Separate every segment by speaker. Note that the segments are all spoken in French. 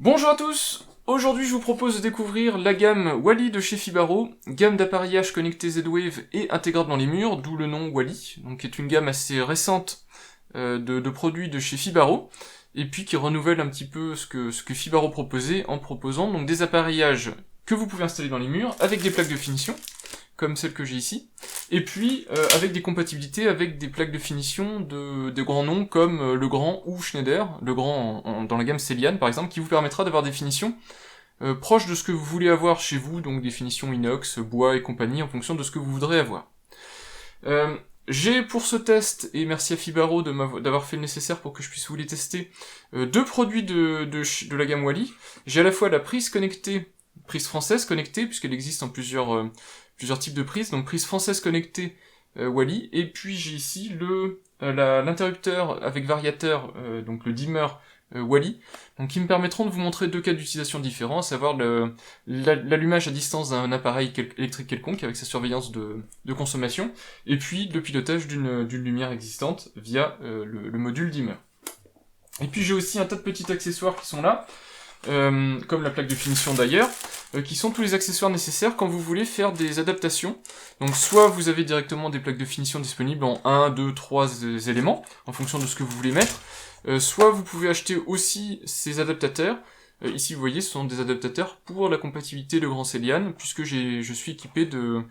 Speaker 1: Bonjour à tous. Aujourd'hui je vous propose de découvrir la gamme Wally de chez Fibaro, gamme d'appareillage connecté Z-Wave et intégrable dans les murs, d'où le nom Wally, donc qui est une gamme assez récente de produits de chez Fibaro, et puis qui renouvelle un petit peu ce que Fibaro proposait en proposant donc des appaillages que vous pouvez installer dans les murs avec des plaques de finition, comme celle que j'ai ici, et puis avec des compatibilités avec des plaques de finition de grands noms comme Legrand ou Schneider, Legrand dans la gamme Celian par exemple, qui vous permettra d'avoir des finitions proches de ce que vous voulez avoir chez vous, donc des finitions inox, bois et compagnie, en fonction de ce que vous voudrez avoir. J'ai pour ce test, et merci à Fibaro d'avoir fait le nécessaire pour que je puisse vous les tester, deux produits de la gamme Wally. J'ai à la fois la prise connectée, prise française connectée, puisqu'elle existe en plusieurs types de prises, donc prise française connectée Wally, et puis j'ai ici l'interrupteur avec variateur, donc le dimmer Wally, donc qui me permettront de vous montrer deux cas d'utilisation différents, à savoir l'allumage à distance d'un appareil électrique quelconque avec sa surveillance de consommation, et puis le pilotage d'une lumière existante via le module dimmer. Et puis j'ai aussi un tas de petits accessoires qui sont là, comme la plaque de finition d'ailleurs, qui sont tous les accessoires nécessaires quand vous voulez faire des adaptations. Donc soit vous avez directement des plaques de finition disponibles en 1, 2, 3 éléments, en fonction de ce que vous voulez mettre, soit vous pouvez acheter aussi ces adaptateurs. Ici vous voyez ce sont des adaptateurs pour la compatibilité de Grand Celian, puisque je suis équipé de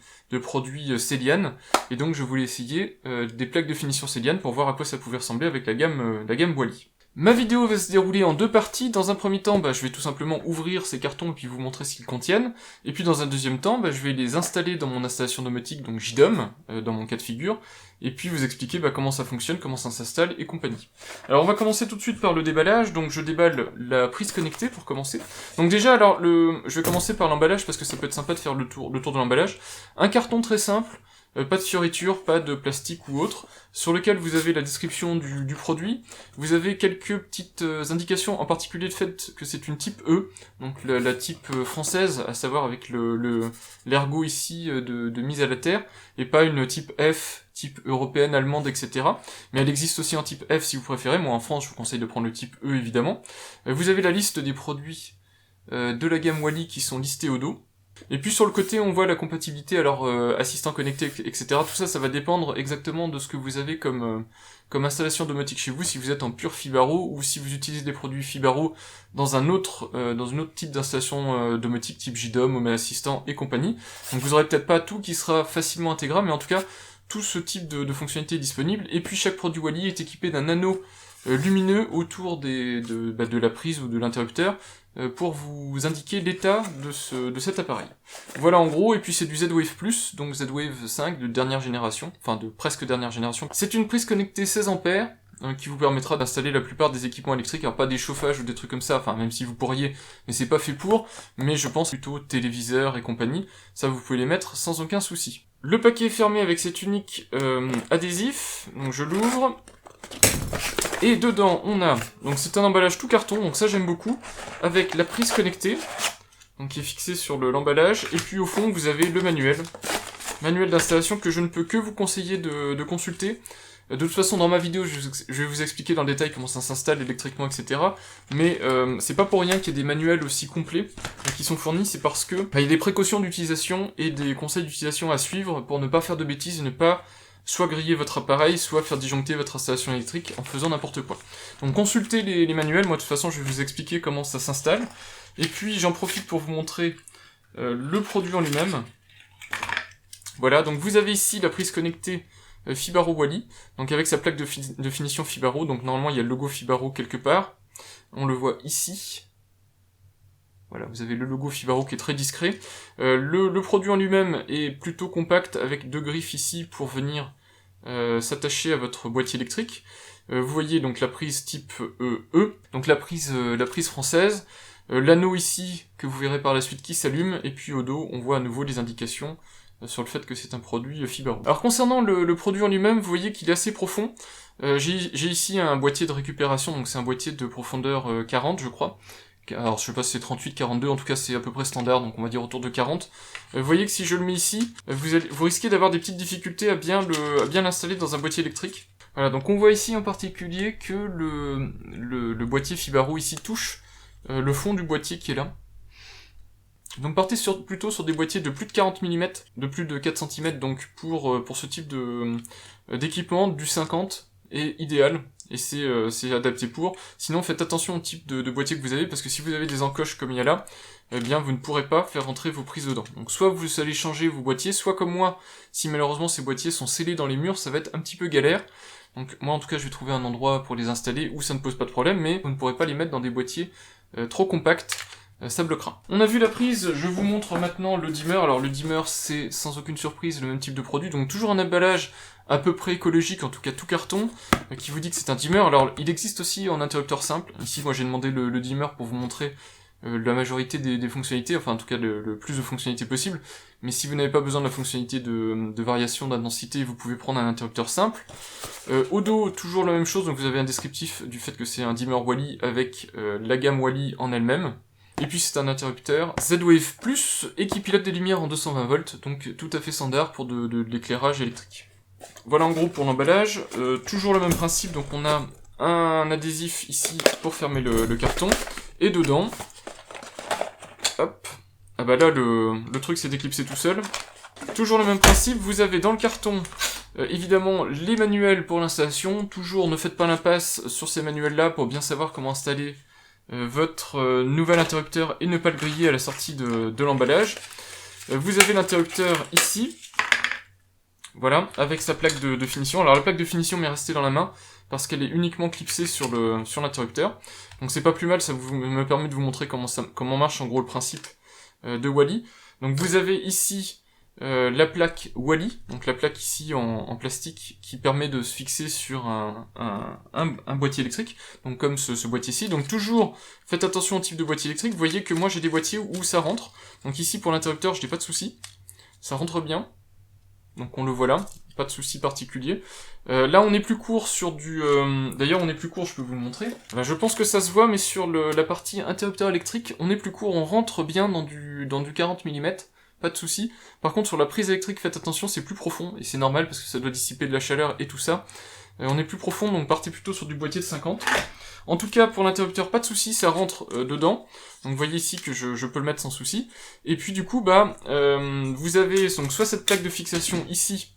Speaker 1: produits Celian, et donc je voulais essayer des plaques de finition Celian pour voir à quoi ça pouvait ressembler avec la gamme Wally. Ma vidéo va se dérouler en deux parties. Dans un premier temps, je vais tout simplement ouvrir ces cartons et puis vous montrer ce qu'ils contiennent. Et puis dans un deuxième temps, je vais les installer dans mon installation domotique, donc JDOM, dans mon cas de figure, et puis vous expliquer comment ça fonctionne, comment ça s'installe et compagnie. Alors on va commencer tout de suite par le déballage. Donc je déballe la prise connectée pour commencer. Donc déjà, alors je vais commencer par l'emballage parce que ça peut être sympa de faire le tour de l'emballage. Un carton très simple. Pas de fioritures, pas de plastique ou autre, sur lequel vous avez la description du produit. Vous avez quelques petites indications, en particulier le fait que c'est une type E, donc la type française, à savoir avec l'ergot ici de mise à la terre, et pas une type F, type européenne, allemande, etc. Mais elle existe aussi en type F si vous préférez. Moi en France, je vous conseille de prendre le type E évidemment. Vous avez la liste des produits de la gamme Wally qui sont listés au dos. Et puis sur le côté, on voit la compatibilité, alors assistant connecté, etc. Tout ça, ça va dépendre exactement de ce que vous avez comme installation domotique chez vous, si vous êtes en pur Fibaro, ou si vous utilisez des produits Fibaro dans un autre type d'installation domotique, type JDOM, Home Assistant et compagnie. Donc vous aurez peut-être pas tout qui sera facilement intégrable, mais en tout cas, tout ce type de fonctionnalité est disponible. Et puis chaque produit Wally est équipé d'un anneau lumineux autour de la prise ou de l'interrupteur, pour vous indiquer l'état de cet appareil. Voilà en gros, et puis c'est du Z-Wave Plus, donc Z-Wave 5 de dernière génération, enfin de presque dernière génération. C'est une prise connectée 16 ampères, qui vous permettra d'installer la plupart des équipements électriques, alors pas des chauffages ou des trucs comme ça, enfin même si vous pourriez, mais c'est pas fait pour, mais je pense plutôt téléviseur et compagnie, ça vous pouvez les mettre sans aucun souci. Le paquet est fermé avec cet unique adhésif, donc je l'ouvre. Et dedans, on a, donc c'est un emballage tout carton, donc ça j'aime beaucoup, avec la prise connectée, donc qui est fixée sur l'emballage, et puis au fond vous avez le manuel d'installation que je ne peux que vous conseiller de consulter. De toute façon, dans ma vidéo, je vais vous expliquer dans le détail comment ça s'installe électriquement, etc. Mais c'est pas pour rien qu'il y ait des manuels aussi complets qui sont fournis, c'est parce que il y a des précautions d'utilisation et des conseils d'utilisation à suivre pour ne pas faire de bêtises et ne pas soit griller votre appareil, soit faire disjoncter votre installation électrique en faisant n'importe quoi. Donc consultez les manuels, moi de toute façon je vais vous expliquer comment ça s'installe. Et puis j'en profite pour vous montrer le produit en lui-même. Voilà, donc vous avez ici la prise connectée Fibaro Wally, donc avec sa plaque de finition Fibaro, donc normalement il y a le logo Fibaro quelque part. On le voit ici. Voilà, vous avez le logo Fibaro qui est très discret. Le produit en lui-même est plutôt compact, avec deux griffes ici pour venir s'attacher à votre boîtier électrique. Vous voyez donc la prise type E, donc la prise française, l'anneau ici que vous verrez par la suite qui s'allume, et puis au dos on voit à nouveau les indications sur le fait que c'est un produit Fibaro. Alors concernant le produit en lui-même, vous voyez qu'il est assez profond. J'ai ici un boîtier de récupération, donc c'est un boîtier de profondeur 40 je crois. Alors je sais pas si c'est 38, 42, en tout cas c'est à peu près standard, donc on va dire autour de 40. Vous voyez que si je le mets ici, vous risquez d'avoir des petites difficultés à bien l'installer dans un boîtier électrique. Voilà, donc on voit ici en particulier que le boîtier Fibaro ici touche le fond du boîtier qui est là. Donc partez plutôt sur des boîtiers de plus de 40 mm, de plus de 4 cm, donc pour ce type d'équipement, du 50 est idéal, et c'est adapté pour. Sinon faites attention au type de boîtier que vous avez, parce que si vous avez des encoches comme il y a là, eh bien vous ne pourrez pas faire rentrer vos prises dedans. Donc soit vous allez changer vos boîtiers, soit comme moi, si malheureusement ces boîtiers sont scellés dans les murs, ça va être un petit peu galère. Donc moi en tout cas je vais trouver un endroit pour les installer où ça ne pose pas de problème, mais vous ne pourrez pas les mettre dans des boîtiers trop compacts. Ça bloquera. On a vu la prise, je vous montre maintenant le dimmer. Alors le dimmer c'est sans aucune surprise le même type de produit, donc toujours un emballage à peu près écologique, en tout cas tout carton, qui vous dit que c'est un dimmer. Alors il existe aussi en interrupteur simple, ici moi j'ai demandé le dimmer pour vous montrer la majorité des fonctionnalités, enfin en tout cas le plus de fonctionnalités possible, mais si vous n'avez pas besoin de la fonctionnalité de variation d'intensité, vous pouvez prendre un interrupteur simple. Au dos, toujours la même chose, donc vous avez un descriptif du fait que c'est un dimmer Wally avec la gamme Wally en elle-même. Et puis c'est un interrupteur Z-Wave Plus et qui pilote des lumières en 220 volts, donc tout à fait standard pour de l'éclairage électrique. Voilà en gros pour l'emballage, toujours le même principe, donc on a un adhésif ici pour fermer le carton, et dedans, hop, ah bah là le truc s'est déclipsé tout seul. Toujours le même principe, vous avez dans le carton évidemment les manuels pour l'installation, toujours ne faites pas l'impasse sur ces manuels là pour bien savoir comment installer votre nouvel interrupteur et ne pas le griller à la sortie de l'emballage. Vous avez l'interrupteur ici, voilà, avec sa plaque de finition. Alors la plaque de finition m'est restée dans la main parce qu'elle est uniquement clipsée sur l'interrupteur. Donc c'est pas plus mal, ça me permet de vous montrer comment marche en gros le principe de Wally. Donc vous avez ici la plaque Wally, donc la plaque ici en plastique qui permet de se fixer sur un boîtier électrique, donc comme ce boîtier-ci. Donc toujours, faites attention au type de boîtier électrique, vous voyez que moi j'ai des boîtiers où ça rentre, donc ici pour l'interrupteur je n'ai pas de souci, ça rentre bien, donc on le voit là, pas de souci particulier. Là on est plus court sur du... D'ailleurs on est plus court, je peux vous le montrer. Là, je pense que ça se voit, mais sur la partie interrupteur électrique, on est plus court, on rentre bien dans du 40 mm, pas de souci. Par contre, sur la prise électrique, faites attention, c'est plus profond, et c'est normal parce que ça doit dissiper de la chaleur et tout ça. On est plus profond, donc partez plutôt sur du boîtier de 50. En tout cas, pour l'interrupteur, pas de souci, ça rentre dedans. Donc vous voyez ici que je peux le mettre sans souci. Et puis du coup, vous avez donc soit cette plaque de fixation ici,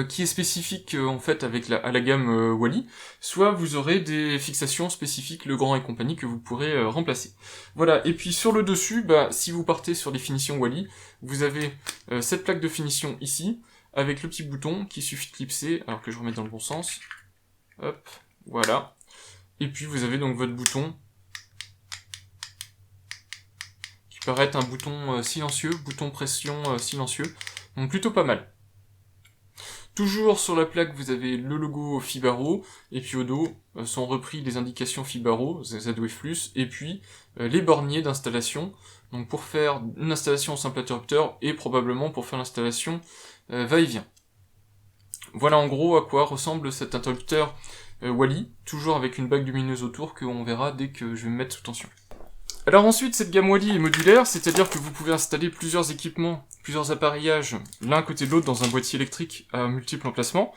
Speaker 1: qui est spécifique en fait à la gamme Wally, soit vous aurez des fixations spécifiques Legrand et compagnie que vous pourrez remplacer. Voilà, et puis sur le dessus, si vous partez sur les finitions Wally, vous avez cette plaque de finition ici, avec le petit bouton qui suffit de clipser, alors que je remets dans le bon sens. Hop, voilà. Et puis vous avez donc votre bouton, qui paraît être un bouton silencieux, bouton pression silencieux, donc plutôt pas mal. Toujours sur la plaque, vous avez le logo Fibaro, et puis au dos sont repris les indications Fibaro, Z-Wave Plus, et puis les borniers d'installation, donc pour faire une installation en simple interrupteur, et probablement pour faire l'installation va-et-vient. Voilà en gros à quoi ressemble cet interrupteur Wally, toujours avec une bague lumineuse autour qu'on verra dès que je vais me mettre sous tension. Alors ensuite, cette gamme Wally est modulaire, c'est-à-dire que vous pouvez installer plusieurs équipements, plusieurs appareillages, l'un à côté de l'autre dans un boîtier électrique à multiples emplacements.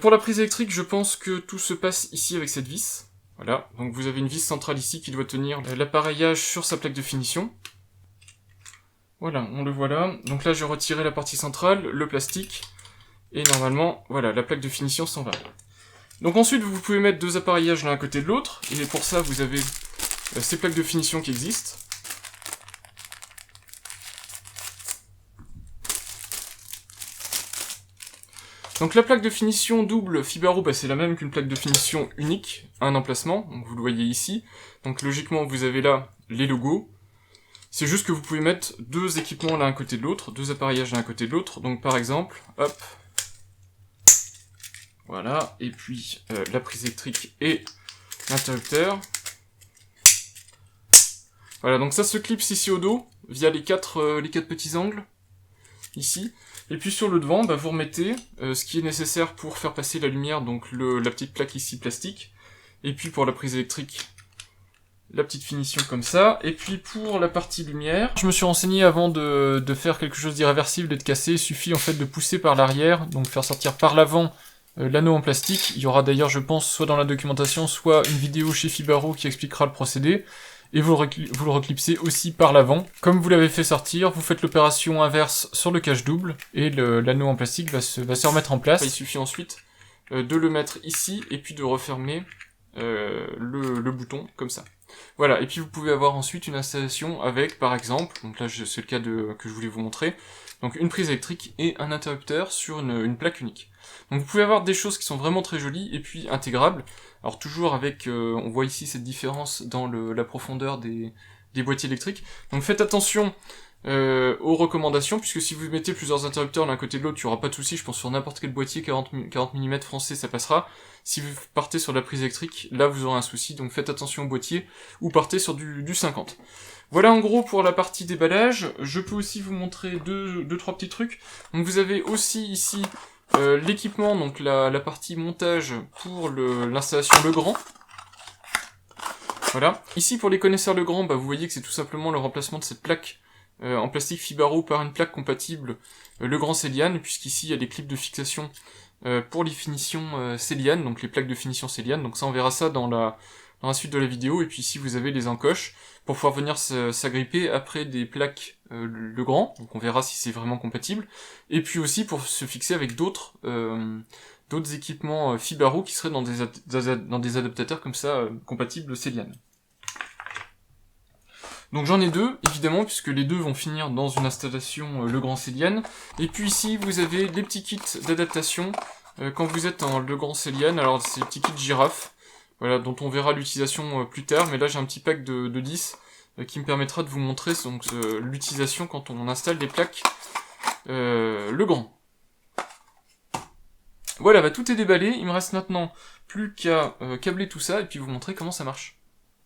Speaker 1: Pour la prise électrique, je pense que tout se passe ici avec cette vis. Voilà, donc vous avez une vis centrale ici qui doit tenir l'appareillage sur sa plaque de finition. Voilà, on le voit là. Donc là, j'ai retiré la partie centrale, le plastique, et normalement, voilà, la plaque de finition s'en va. Donc ensuite, vous pouvez mettre deux appareillages l'un à côté de l'autre, et pour ça, vous avez ces plaques de finition qui existent. Donc la plaque de finition double Fibaro, c'est la même qu'une plaque de finition unique, un emplacement, donc vous le voyez ici. Donc logiquement, vous avez là les logos. C'est juste que vous pouvez mettre deux équipements l'un à côté de l'autre, deux appareillages l'un à côté de l'autre. Donc par exemple, hop, voilà, et puis la prise électrique et l'interrupteur. Voilà, donc ça se clipse ici au dos, via les quatre petits angles, ici. Et puis sur le devant, vous remettez ce qui est nécessaire pour faire passer la lumière, donc la petite plaque ici plastique. Et puis pour la prise électrique, la petite finition comme ça. Et puis pour la partie lumière, je me suis renseigné avant de faire quelque chose d'irréversible et de casser. Il suffit en fait de pousser par l'arrière, donc faire sortir par l'avant l'anneau en plastique. Il y aura d'ailleurs, je pense, soit dans la documentation, soit une vidéo chez Fibaro qui expliquera le procédé. Et vous le reclipsez aussi par l'avant. Comme vous l'avez fait sortir, vous faites l'opération inverse sur le cache double, et l'anneau en plastique va se remettre en place. Il suffit ensuite de le mettre ici, et puis de refermer le bouton, comme ça. Voilà, et puis vous pouvez avoir ensuite une installation avec, par exemple, donc là c'est le cas que je voulais vous montrer, donc une prise électrique et un interrupteur sur une plaque unique. Donc vous pouvez avoir des choses qui sont vraiment très jolies, et puis intégrables. Alors toujours avec, on voit ici cette différence dans la profondeur des boîtiers électriques. Donc faites attention aux recommandations, puisque si vous mettez plusieurs interrupteurs l'un côté de l'autre, il n'y aura pas de souci, je pense sur n'importe quel boîtier 40 mm français ça passera. Si vous partez sur la prise électrique, là vous aurez un souci, donc faites attention au boîtier, ou partez sur du 50. Voilà en gros pour la partie déballage. Je peux aussi vous montrer deux trois petits trucs. Donc vous avez aussi ici l'équipement, donc la partie montage pour l'installation Legrand. Voilà. Ici pour les connaisseurs Legrand, vous voyez que c'est tout simplement le remplacement de cette plaque en plastique Fibaro par une plaque compatible Legrand Celiane, puisqu'ici il y a des clips de fixation pour les finitions Celiane, donc les plaques de finition Celiane. Donc ça on verra ça dans la suite de la vidéo. Et puis ici vous avez les encoches pour pouvoir venir s'agripper après des plaques Legrand, donc on verra si c'est vraiment compatible, et puis aussi pour se fixer avec d'autres équipements Fibaro qui seraient dans des adaptateurs comme ça compatibles Celiane. Donc j'en ai deux, évidemment, puisque les deux vont finir dans une installation Legrand Celiane. Et puis ici, vous avez des petits kits d'adaptation quand vous êtes en Legrand Celiane. Alors c'est des petits kits girafes, voilà, dont on verra l'utilisation plus tard, mais là j'ai un petit pack de 10 qui me permettra de vous montrer l'utilisation quand on installe des plaques Legrand. Voilà, tout est déballé, il me reste maintenant plus qu'à câbler tout ça et puis vous montrer comment ça marche.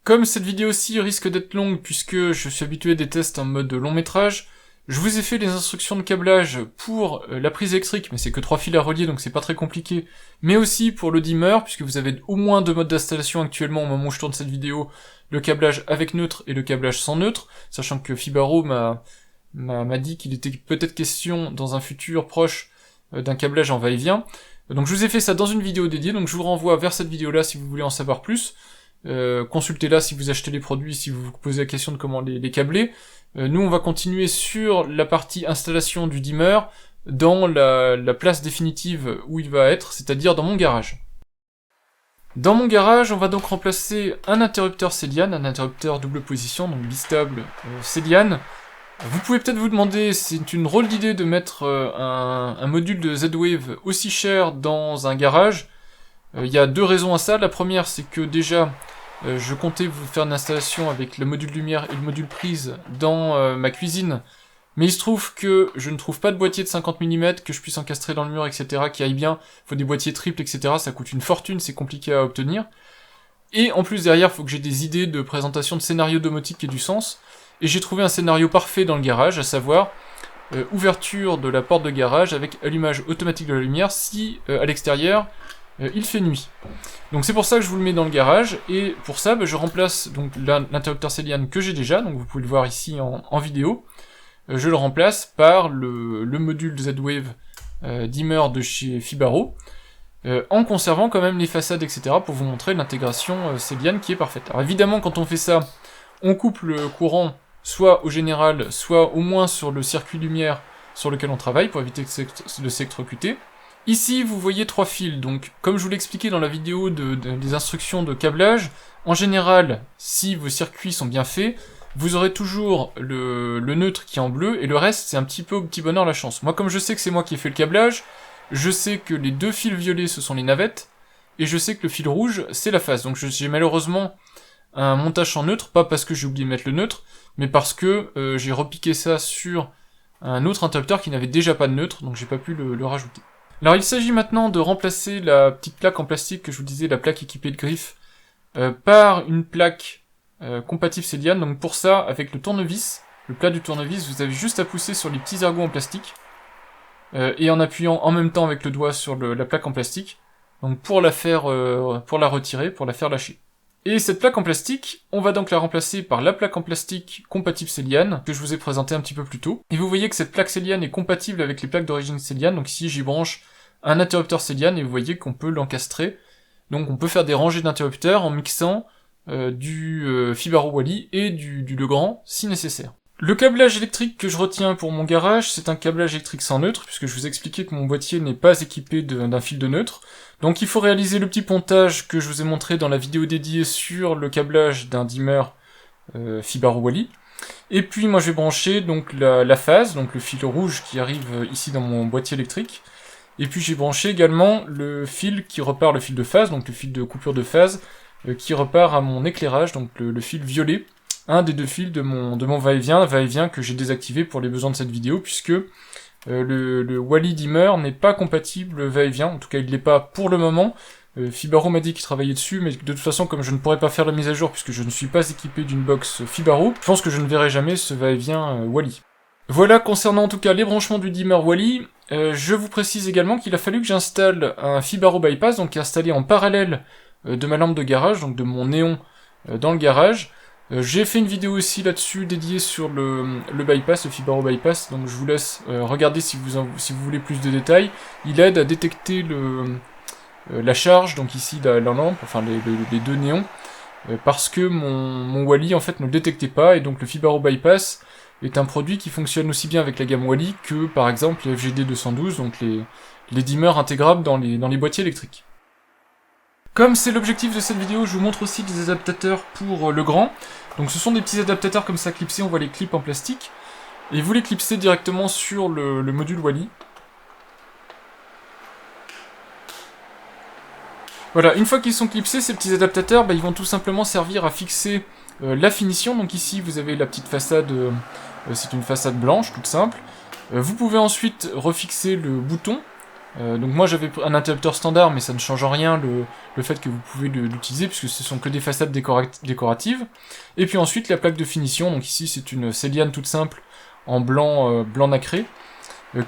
Speaker 1: Comme cette vidéo-ci risque d'être longue puisque je suis habitué à des tests en mode long métrage, je vous ai fait les instructions de câblage pour la prise électrique, mais c'est que 3 fils à relier donc c'est pas très compliqué, mais aussi pour le dimmer, puisque vous avez au moins 2 modes d'installation actuellement au moment où je tourne cette vidéo, le câblage avec neutre et le câblage sans neutre, sachant que Fibaro m'a dit qu'il était peut-être question dans un futur proche d'un câblage en va-et-vient. Donc je vous ai fait ça dans une vidéo dédiée, donc je vous renvoie vers cette vidéo-là si vous voulez en savoir plus. Consultez-la si vous achetez les produits, si vous vous posez la question de comment les câbler. Nous on va continuer sur la partie installation du dimmer dans la place définitive où il va être, c'est-à-dire dans mon garage. Dans mon garage, on va donc remplacer un interrupteur Celiane, un interrupteur double position, donc bistable Celiane. Vous pouvez peut-être vous demander, c'est une drôle d'idée de mettre un module de Z-Wave aussi cher dans un garage. Il y a 2 raisons à ça. La première, c'est que déjà, je comptais vous faire une installation avec le module lumière et le module prise dans ma cuisine, mais il se trouve que je ne trouve pas de boîtier de 50 mm que je puisse encastrer dans le mur, etc., qui aille bien. Il faut des boîtiers triples, etc., ça coûte une fortune, c'est compliqué à obtenir. Et en plus, derrière, il faut que j'ai des idées de présentation de scénario domotique qui aient du sens. Et j'ai trouvé un scénario parfait dans le garage, à savoir ouverture de la porte de garage avec allumage automatique de la lumière si à l'extérieur il fait nuit. Donc c'est pour ça que je vous le mets dans le garage, et pour ça je remplace donc l'interrupteur Celiane que j'ai déjà, donc vous pouvez le voir ici en vidéo. Je le remplace par le module Z-Wave dimmer de chez Fibaro, en conservant quand même les façades, etc., pour vous montrer l'intégration Celiane qui est parfaite. Alors évidemment, quand on fait ça, on coupe le courant soit au général, soit au moins sur le circuit lumière sur lequel on travaille, pour éviter de s'électrocuter. Ici, vous voyez 3 fils, donc comme je vous l'ai expliqué dans la vidéo des instructions de câblage, en général, si vos circuits sont bien faits, vous aurez toujours le neutre qui est en bleu, et le reste, c'est un petit peu au petit bonheur la chance. Moi, comme je sais que c'est moi qui ai fait le câblage, je sais que les 2 fils violets, ce sont les navettes, et je sais que le fil rouge, c'est la phase. Donc j'ai malheureusement un montage en neutre, pas parce que j'ai oublié de mettre le neutre, mais parce que j'ai repiqué ça sur un autre interrupteur qui n'avait déjà pas de neutre, donc j'ai pas pu le rajouter. Alors il s'agit maintenant de remplacer la petite plaque en plastique que je vous disais, la plaque équipée de griffes, par une plaque compatible Celiane. Donc pour ça, avec le tournevis, le plat du tournevis, vous avez juste à pousser sur les petits ergots en plastique, et en appuyant en même temps avec le doigt sur la plaque en plastique, donc pour la retirer, pour la faire lâcher. Et cette plaque en plastique, on va donc la remplacer par la plaque en plastique compatible Celiane, que je vous ai présenté un petit peu plus tôt. Et vous voyez que cette plaque Celiane est compatible avec les plaques d'origine Celiane, donc ici j'y branche un interrupteur Celian, et vous voyez qu'on peut l'encastrer. Donc on peut faire des rangées d'interrupteurs en mixant du Fibaro Wally et du Legrand, si nécessaire. Le câblage électrique que je retiens pour mon garage, c'est un câblage électrique sans neutre, puisque je vous ai expliqué que mon boîtier n'est pas équipé d'un fil de neutre. Donc il faut réaliser le petit pontage que je vous ai montré dans la vidéo dédiée sur le câblage d'un dimmer Fibaro Wally. Et puis moi je vais brancher donc la phase, donc le fil rouge qui arrive ici dans mon boîtier électrique. Et puis j'ai branché également le fil qui repart le fil de phase, donc le fil de coupure de phase, qui repart à mon éclairage, donc le fil violet. Un des deux fils de mon va-et-vient que j'ai désactivé pour les besoins de cette vidéo, puisque le Wally dimmer n'est pas compatible va-et-vient, en tout cas il l'est pas pour le moment. Fibaro m'a dit qu'il travaillait dessus, mais de toute façon comme je ne pourrais pas faire la mise à jour puisque je ne suis pas équipé d'une box Fibaro, je pense que je ne verrai jamais ce va-et-vient Wally. Voilà concernant en tout cas les branchements du dimmer Wally. Je vous précise également qu'il a fallu que j'installe un Fibaro bypass, donc qui est installé en parallèle de ma lampe de garage, donc de mon néon dans le garage. J'ai fait une vidéo aussi là-dessus dédiée sur le bypass, le Fibaro bypass, donc je vous laisse regarder si vous voulez plus de détails. Il aide à détecter la charge, donc ici la lampe, enfin les deux néons, parce que mon Wally en fait ne le détectait pas, et donc le Fibaro bypass est un produit qui fonctionne aussi bien avec la gamme Wally que par exemple les FGD 212, donc les dimmers intégrables dans les boîtiers électriques. Comme c'est l'objectif de cette vidéo, je vous montre aussi des adaptateurs pour Legrand. Donc ce sont des petits adaptateurs comme ça clipsés, on voit les clips en plastique. Et vous les clipsez directement sur le module Wally. Voilà, une fois qu'ils sont clipsés, ces petits adaptateurs, ils vont tout simplement servir à fixer la finition. Donc ici, vous avez la petite façade, c'est une façade blanche, toute simple. Vous pouvez ensuite refixer le bouton. Donc moi j'avais un interrupteur standard, mais ça ne change en rien le fait que vous pouvez l'utiliser, puisque ce sont que des façades décoratives. Et puis ensuite la plaque de finition, donc ici c'est une Celian toute simple, en blanc, blanc nacré,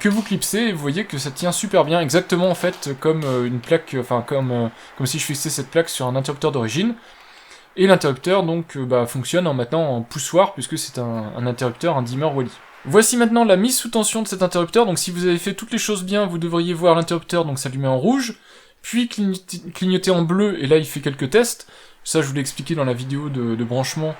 Speaker 1: que vous clipsez, et vous voyez que ça tient super bien, exactement en fait comme une plaque, enfin comme si je fixais cette plaque sur un interrupteur d'origine. Et l'interrupteur donc fonctionne maintenant en poussoir, puisque c'est un interrupteur, un dimmer Wally. Voici maintenant la mise sous tension de cet interrupteur, donc si vous avez fait toutes les choses bien, vous devriez voir l'interrupteur donc s'allumer en rouge, puis clignoter en bleu, et là il fait quelques tests, ça je vous l'ai expliqué dans la vidéo de branchement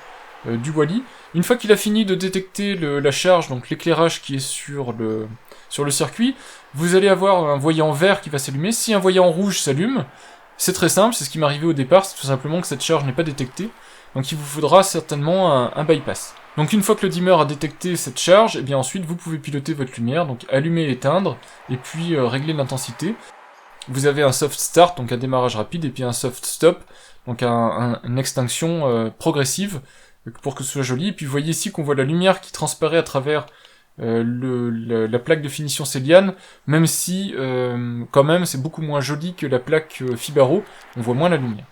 Speaker 1: du Wally. Une fois qu'il a fini de détecter la charge, donc l'éclairage qui est sur le circuit, vous allez avoir un voyant vert qui va s'allumer. Si un voyant rouge s'allume, c'est très simple, c'est ce qui m'est arrivé au départ, c'est tout simplement que cette charge n'est pas détectée, donc il vous faudra certainement un bypass. Donc une fois que le dimmer a détecté cette charge, et bien ensuite vous pouvez piloter votre lumière, donc allumer et éteindre, et puis régler l'intensité. Vous avez un soft start, donc un démarrage rapide, et puis un soft stop, donc une extinction progressive, pour que ce soit joli. Et puis vous voyez ici qu'on voit la lumière qui transparaît à travers la plaque de finition Celian, même si quand même c'est beaucoup moins joli que la plaque Fibaro, on voit moins la lumière.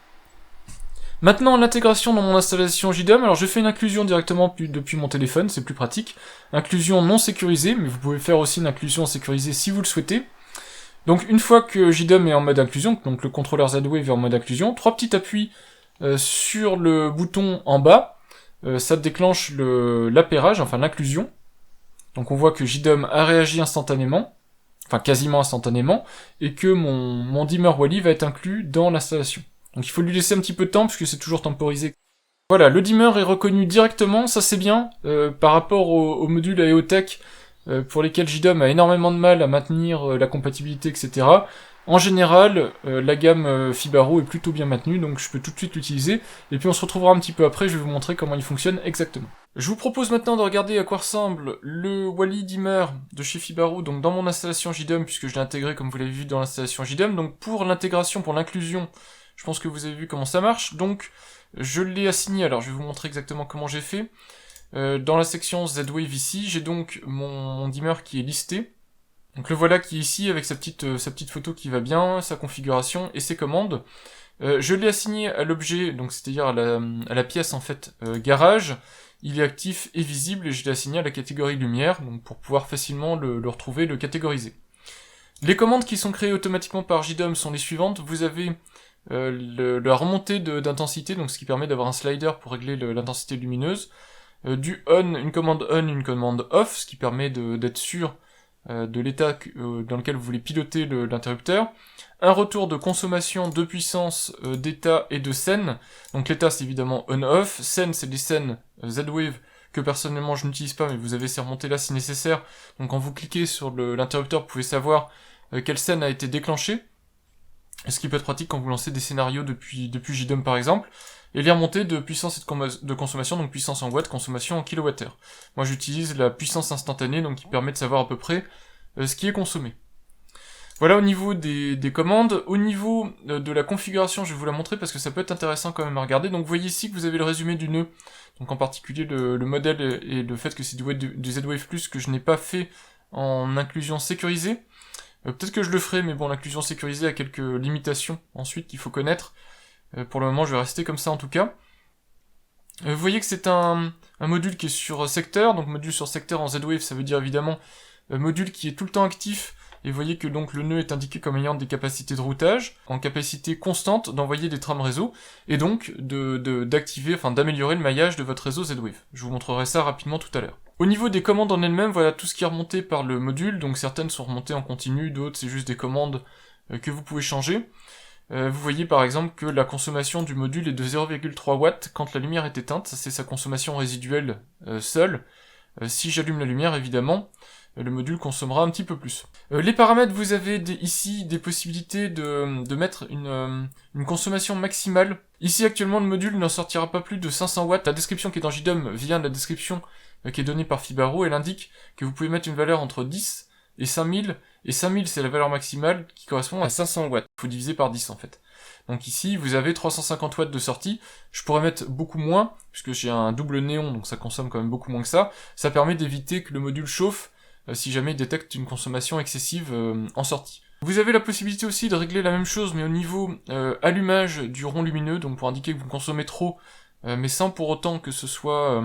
Speaker 1: Maintenant, l'intégration dans mon installation JDOM, alors je fais une inclusion directement depuis mon téléphone, c'est plus pratique. Inclusion non sécurisée, mais vous pouvez faire aussi une inclusion sécurisée si vous le souhaitez. Donc une fois que JDOM est en mode inclusion, donc le contrôleur Z-Wave est en mode inclusion, 3 petits appuis sur le bouton en bas, ça déclenche l'appairage, enfin l'inclusion. Donc on voit que JDOM a réagi instantanément, enfin quasiment instantanément, et que mon dimmer Wally va être inclus dans l'installation. Donc il faut lui laisser un petit peu de temps, puisque c'est toujours temporisé. Voilà, le dimmer est reconnu directement, ça c'est bien, par rapport au module AEOTech, pour lesquels JDOM a énormément de mal à maintenir la compatibilité, etc. En général, la gamme Fibaro est plutôt bien maintenue, donc je peux tout de suite l'utiliser, et puis on se retrouvera un petit peu après, je vais vous montrer comment il fonctionne exactement. Je vous propose maintenant de regarder à quoi ressemble le Wally dimmer de chez Fibaro, donc dans mon installation JDOM, puisque je l'ai intégré comme vous l'avez vu dans l'installation JDOM. Donc pour l'intégration, pour l'inclusion, je pense que vous avez vu comment ça marche, donc je l'ai assigné, alors je vais vous montrer exactement comment j'ai fait. Dans la section Z-Wave ici, j'ai donc mon dimmer qui est listé. Donc le voilà qui est ici avec sa petite photo qui va bien, sa configuration et ses commandes. Je l'ai assigné à l'objet, donc c'est-à-dire à la pièce en fait garage. Il est actif et visible, et je l'ai assigné à la catégorie lumière, donc pour pouvoir facilement le retrouver, le catégoriser. Les commandes qui sont créées automatiquement par JDOM sont les suivantes. Vous avez la remontée d'intensité, donc ce qui permet d'avoir un slider pour régler l'intensité lumineuse. Du on, une commande off, ce qui permet d'être sûr de l'état dans lequel vous voulez piloter l'interrupteur, un retour de consommation de puissance d'état et de scène. Donc l'état c'est évidemment on-off, scène c'est des scènes Z-Wave que personnellement je n'utilise pas, mais vous avez ces remontées là si nécessaire. Donc quand vous cliquez sur l'interrupteur, vous pouvez savoir quelle scène a été déclenchée, ce qui peut être pratique quand vous lancez des scénarios depuis JDOM par exemple. Et les remontées de puissance et de consommation, donc puissance en watts, consommation en kilowattheure. Moi j'utilise la puissance instantanée, donc qui permet de savoir à peu près ce qui est consommé. Voilà au niveau des commandes. Au niveau de la configuration, je vais vous la montrer parce que ça peut être intéressant quand même à regarder. Donc vous voyez ici que vous avez le résumé du nœud, donc en particulier le modèle et le fait que c'est du Z-Wave Plus que je n'ai pas fait en inclusion sécurisée. Peut-être que je le ferai, mais bon, l'inclusion sécurisée a quelques limitations ensuite qu'il faut connaître. Pour le moment, je vais rester comme ça en tout cas. Vous voyez que c'est un module qui est sur secteur, donc module sur secteur en Z-Wave, ça veut dire évidemment module qui est tout le temps actif, et vous voyez que donc le nœud est indiqué comme ayant des capacités de routage, en capacité constante d'envoyer des trames réseau, et donc d'activer, enfin d'améliorer le maillage de votre réseau Z-Wave. Je vous montrerai ça rapidement tout à l'heure. Au niveau des commandes en elles-mêmes, voilà tout ce qui est remonté par le module, donc certaines sont remontées en continu, d'autres c'est juste des commandes que vous pouvez changer. Vous voyez par exemple que la consommation du module est de 0,3 watts quand la lumière est éteinte, ça c'est sa consommation résiduelle seule. Si j'allume la lumière évidemment, le module consommera un petit peu plus. Les paramètres, vous avez ici des possibilités de mettre une consommation maximale. Ici actuellement le module n'en sortira pas plus de 500 watts, la description qui est dans JDOM vient de la description qui est donnée par Fibaro, elle indique que vous pouvez mettre une valeur entre 10 et 5000, et 5000 c'est la valeur maximale qui correspond à 500 watts. Il faut diviser par 10 en fait. Donc ici vous avez 350 watts de sortie, je pourrais mettre beaucoup moins, puisque j'ai un double néon, donc ça consomme quand même beaucoup moins que ça. Ça permet d'éviter que le module chauffe si jamais il détecte une consommation excessive en sortie. Vous avez la possibilité aussi de régler la même chose, mais au niveau allumage du rond lumineux, donc pour indiquer que vous consommez trop, mais sans pour autant que ce soit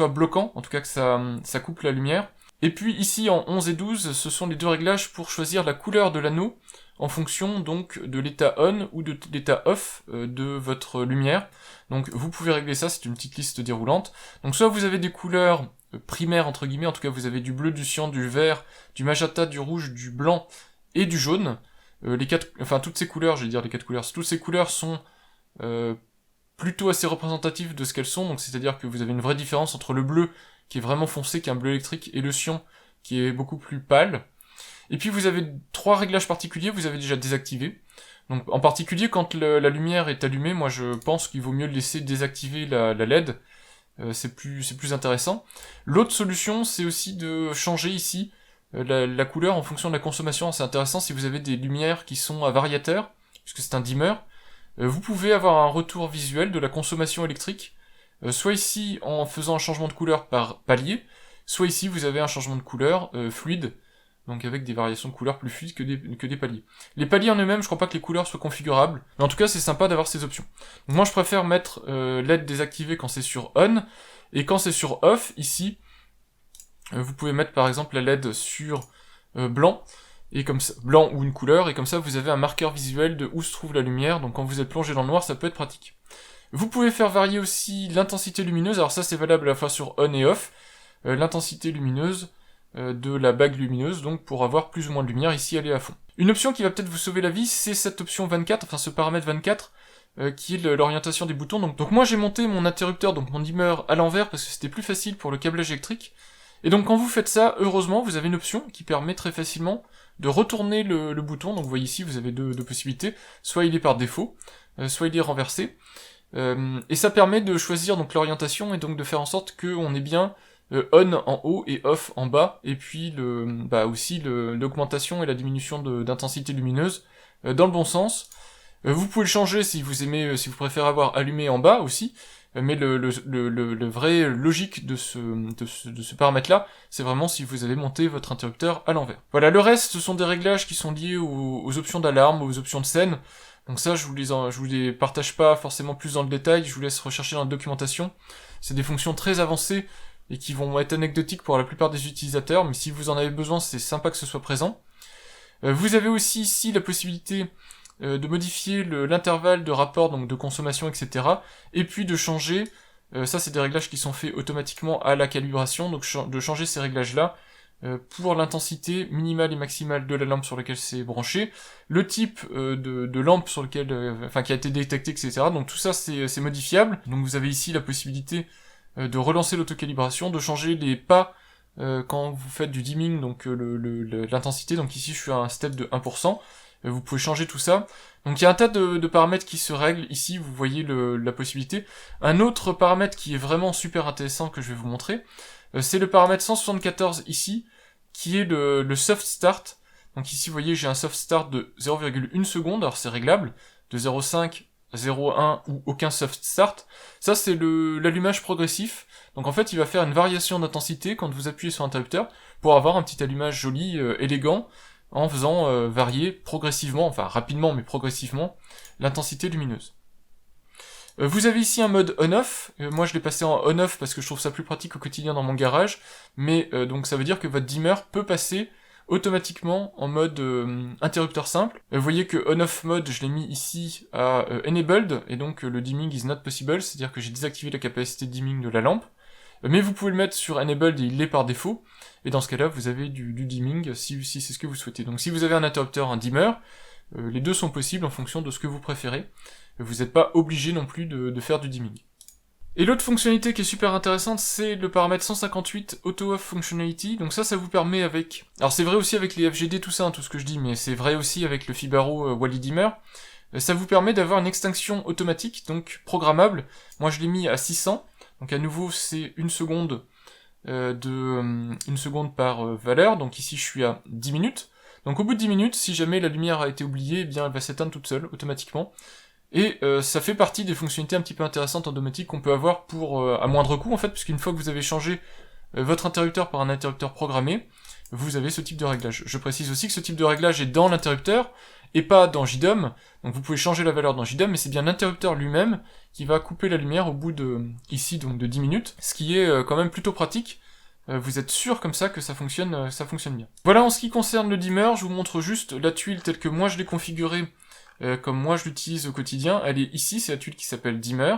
Speaker 1: bloquant, en tout cas que ça coupe la lumière. Et puis ici en 11 et 12, ce sont les deux réglages pour choisir la couleur de l'anneau en fonction donc de l'état on ou de l'état off de votre lumière. Donc vous pouvez régler ça, c'est une petite liste déroulante. Donc soit vous avez des couleurs primaires entre guillemets, en tout cas vous avez du bleu, du cyan, du vert, du magenta, du rouge, du blanc et du jaune. Toutes ces couleurs, je vais dire les quatre couleurs, toutes ces couleurs sont plutôt assez représentatives de ce qu'elles sont, donc c'est-à-dire que vous avez une vraie différence entre le bleu qui est vraiment foncé, qui est un bleu électrique, et le cyan, qui est beaucoup plus pâle. Et puis vous avez trois réglages particuliers, vous avez déjà désactivé. Donc en particulier, quand la lumière est allumée, moi je pense qu'il vaut mieux laisser désactiver la LED, c'est plus intéressant. L'autre solution, c'est aussi de changer ici la couleur en fonction de la consommation. C'est intéressant si vous avez des lumières qui sont à variateur, puisque c'est un dimmer, vous pouvez avoir un retour visuel de la consommation électrique, soit ici en faisant un changement de couleur par palier, soit ici vous avez un changement de couleur fluide, donc avec des variations de couleurs plus fluides que des paliers. Les paliers en eux-mêmes, je crois pas que les couleurs soient configurables, mais en tout cas c'est sympa d'avoir ces options. Donc moi je préfère mettre LED désactivé quand c'est sur on, et quand c'est sur off, ici, vous pouvez mettre par exemple la LED sur blanc, et comme ça, blanc ou une couleur, et comme ça vous avez un marqueur visuel de où se trouve la lumière, donc quand vous êtes plongé dans le noir, ça peut être pratique. Vous pouvez faire varier aussi l'intensité lumineuse, alors ça c'est valable à la fois sur on et off, l'intensité lumineuse de la bague lumineuse, donc pour avoir plus ou moins de lumière, ici elle est à fond. Une option qui va peut-être vous sauver la vie, c'est cette option 24, enfin ce paramètre 24, qui est l'orientation des boutons. Donc moi j'ai monté mon interrupteur, donc mon dimmer à l'envers, parce que c'était plus facile pour le câblage électrique, et donc quand vous faites ça, heureusement, vous avez une option qui permet très facilement de retourner le bouton, donc vous voyez ici, vous avez deux possibilités, soit il est par défaut, soit il est renversé, et ça permet de choisir donc l'orientation et donc de faire en sorte qu'on ait bien on en haut et off en bas, et puis aussi l'augmentation et la diminution d'intensité lumineuse dans le bon sens. Vous pouvez le changer si vous aimez, si vous préférez avoir allumé en bas aussi, mais le vrai logique de ce paramètre-là, c'est vraiment si vous avez monté votre interrupteur à l'envers. Voilà, le reste, ce sont des réglages qui sont liés aux options d'alarme, aux options de scène. Donc ça, je vous les partage pas forcément plus dans le détail, je vous laisse rechercher dans la documentation. C'est des fonctions très avancées et qui vont être anecdotiques pour la plupart des utilisateurs, mais si vous en avez besoin, c'est sympa que ce soit présent. Vous avez aussi ici la possibilité de modifier l'intervalle de rapport, donc de consommation, etc. Et puis de changer, ça c'est des réglages qui sont faits automatiquement à la calibration, donc de changer ces réglages-là pour l'intensité minimale et maximale de la lampe sur laquelle c'est branché, le type de lampe sur lequel, qui a été détecté, etc. Donc tout ça c'est modifiable. Donc vous avez ici la possibilité de relancer l'autocalibration, de changer les pas quand vous faites du dimming, donc l'intensité. Donc ici je suis à un step de 1%. Vous pouvez changer tout ça. Donc il y a un tas de paramètres qui se règlent. Ici vous voyez la possibilité. Un autre paramètre qui est vraiment super intéressant que je vais vous montrer, c'est le paramètre 174 ici, qui est le soft start. Donc ici vous voyez j'ai un soft start de 0,1 seconde, alors c'est réglable, de 0,5, 0,1 ou aucun soft start. Ça c'est l'allumage progressif. Donc en fait il va faire une variation d'intensité quand vous appuyez sur l'interrupteur pour avoir un petit allumage joli, élégant, en faisant varier progressivement, enfin rapidement mais progressivement, l'intensité lumineuse. Vous avez ici un mode on-off, moi je l'ai passé en on-off parce que je trouve ça plus pratique au quotidien dans mon garage, mais donc ça veut dire que votre dimmer peut passer automatiquement en mode interrupteur simple. Vous voyez que on-off mode, je l'ai mis ici à enabled, et donc le dimming is not possible, c'est-à-dire que j'ai désactivé la capacité de dimming de la lampe, mais vous pouvez le mettre sur enabled et il l'est par défaut, et dans ce cas-là vous avez du dimming si c'est ce que vous souhaitez. Donc si vous avez un interrupteur, un dimmer, les deux sont possibles en fonction de ce que vous préférez. Vous n'êtes pas obligé non plus de faire du dimming. Et l'autre fonctionnalité qui est super intéressante, c'est le paramètre 158 Auto Off Functionality. Donc ça vous permet avec... Alors c'est vrai aussi avec les FGD, tout ça, hein, tout ce que je dis, mais c'est vrai aussi avec le Fibaro Wally Dimmer. Ça vous permet d'avoir une extinction automatique, donc programmable. Moi je l'ai mis à 600, donc à nouveau c'est une seconde une seconde par valeur, donc ici je suis à 10 minutes. Donc au bout de 10 minutes, si jamais la lumière a été oubliée, eh bien elle va s'éteindre toute seule, automatiquement. Et ça fait partie des fonctionnalités un petit peu intéressantes en domotique qu'on peut avoir pour à moindre coût en fait, puisqu'une fois que vous avez changé votre interrupteur par un interrupteur programmé, vous avez ce type de réglage. Je précise aussi que ce type de réglage est dans l'interrupteur et pas dans JDOM, donc vous pouvez changer la valeur dans JDOM, mais c'est bien l'interrupteur lui-même qui va couper la lumière au bout de, ici donc de 10 minutes, ce qui est quand même plutôt pratique. Vous êtes sûr comme ça que ça fonctionne bien. Voilà en ce qui concerne le dimmer, je vous montre juste la tuile telle que moi je l'ai configurée, comme moi je l'utilise au quotidien. Elle est ici, c'est la tuile qui s'appelle dimmer.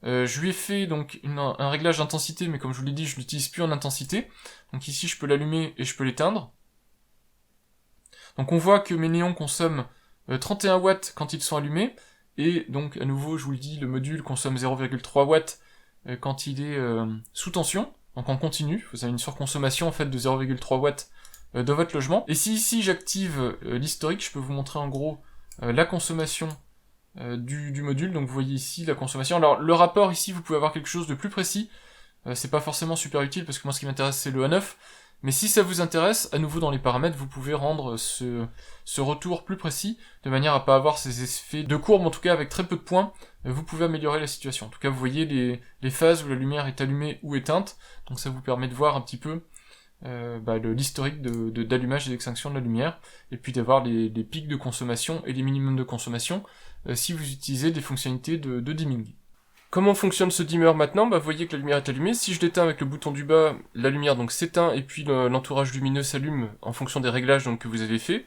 Speaker 1: Je lui ai fait donc un réglage d'intensité, mais comme je vous l'ai dit, je l'utilise plus en intensité. Donc ici je peux l'allumer et je peux l'éteindre. Donc on voit que mes néons consomment 31 watts quand ils sont allumés, et donc à nouveau je vous le dis, le module consomme 0,3 watts quand il est sous tension. Donc en continu, vous avez une surconsommation en fait de 0,3 watts dans votre logement. Et si ici j'active l'historique, je peux vous montrer en gros la consommation du module. Donc vous voyez ici la consommation. Alors le rapport ici, vous pouvez avoir quelque chose de plus précis. C'est pas forcément super utile parce que moi ce qui m'intéresse c'est le on-off. Mais si ça vous intéresse, à nouveau dans les paramètres, vous pouvez rendre ce retour plus précis, de manière à pas avoir ces effets de courbe, en tout cas avec très peu de points, vous pouvez améliorer la situation. En tout cas, vous voyez les phases où la lumière est allumée ou éteinte, donc ça vous permet de voir un petit peu l'historique d'allumage et d'extinction de la lumière, et puis d'avoir les pics de consommation et les minimums de consommation, si vous utilisez des fonctionnalités de dimming. Comment fonctionne ce dimmer maintenant ? Vous voyez que la lumière est allumée. Si je l'éteins avec le bouton du bas, la lumière donc s'éteint et puis l'entourage lumineux s'allume en fonction des réglages donc, que vous avez fait.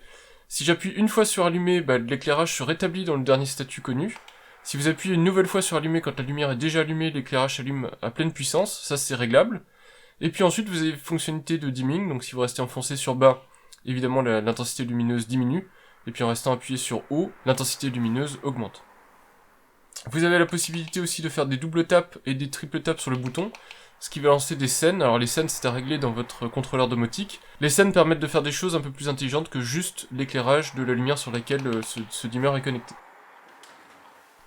Speaker 1: Si j'appuie une fois sur allumer, l'éclairage se rétablit dans le dernier statut connu. Si vous appuyez une nouvelle fois sur allumer quand la lumière est déjà allumée, l'éclairage s'allume à pleine puissance. Ça c'est réglable. Et puis ensuite vous avez fonctionnalité de dimming. Donc si vous restez enfoncé sur bas, évidemment l'intensité lumineuse diminue. Et puis en restant appuyé sur haut, l'intensité lumineuse augmente. Vous avez la possibilité aussi de faire des double taps et des triple taps sur le bouton, ce qui va lancer des scènes. Alors les scènes c'est à régler dans votre contrôleur domotique. Les scènes permettent de faire des choses un peu plus intelligentes que juste l'éclairage de la lumière sur laquelle ce dimmer est connecté.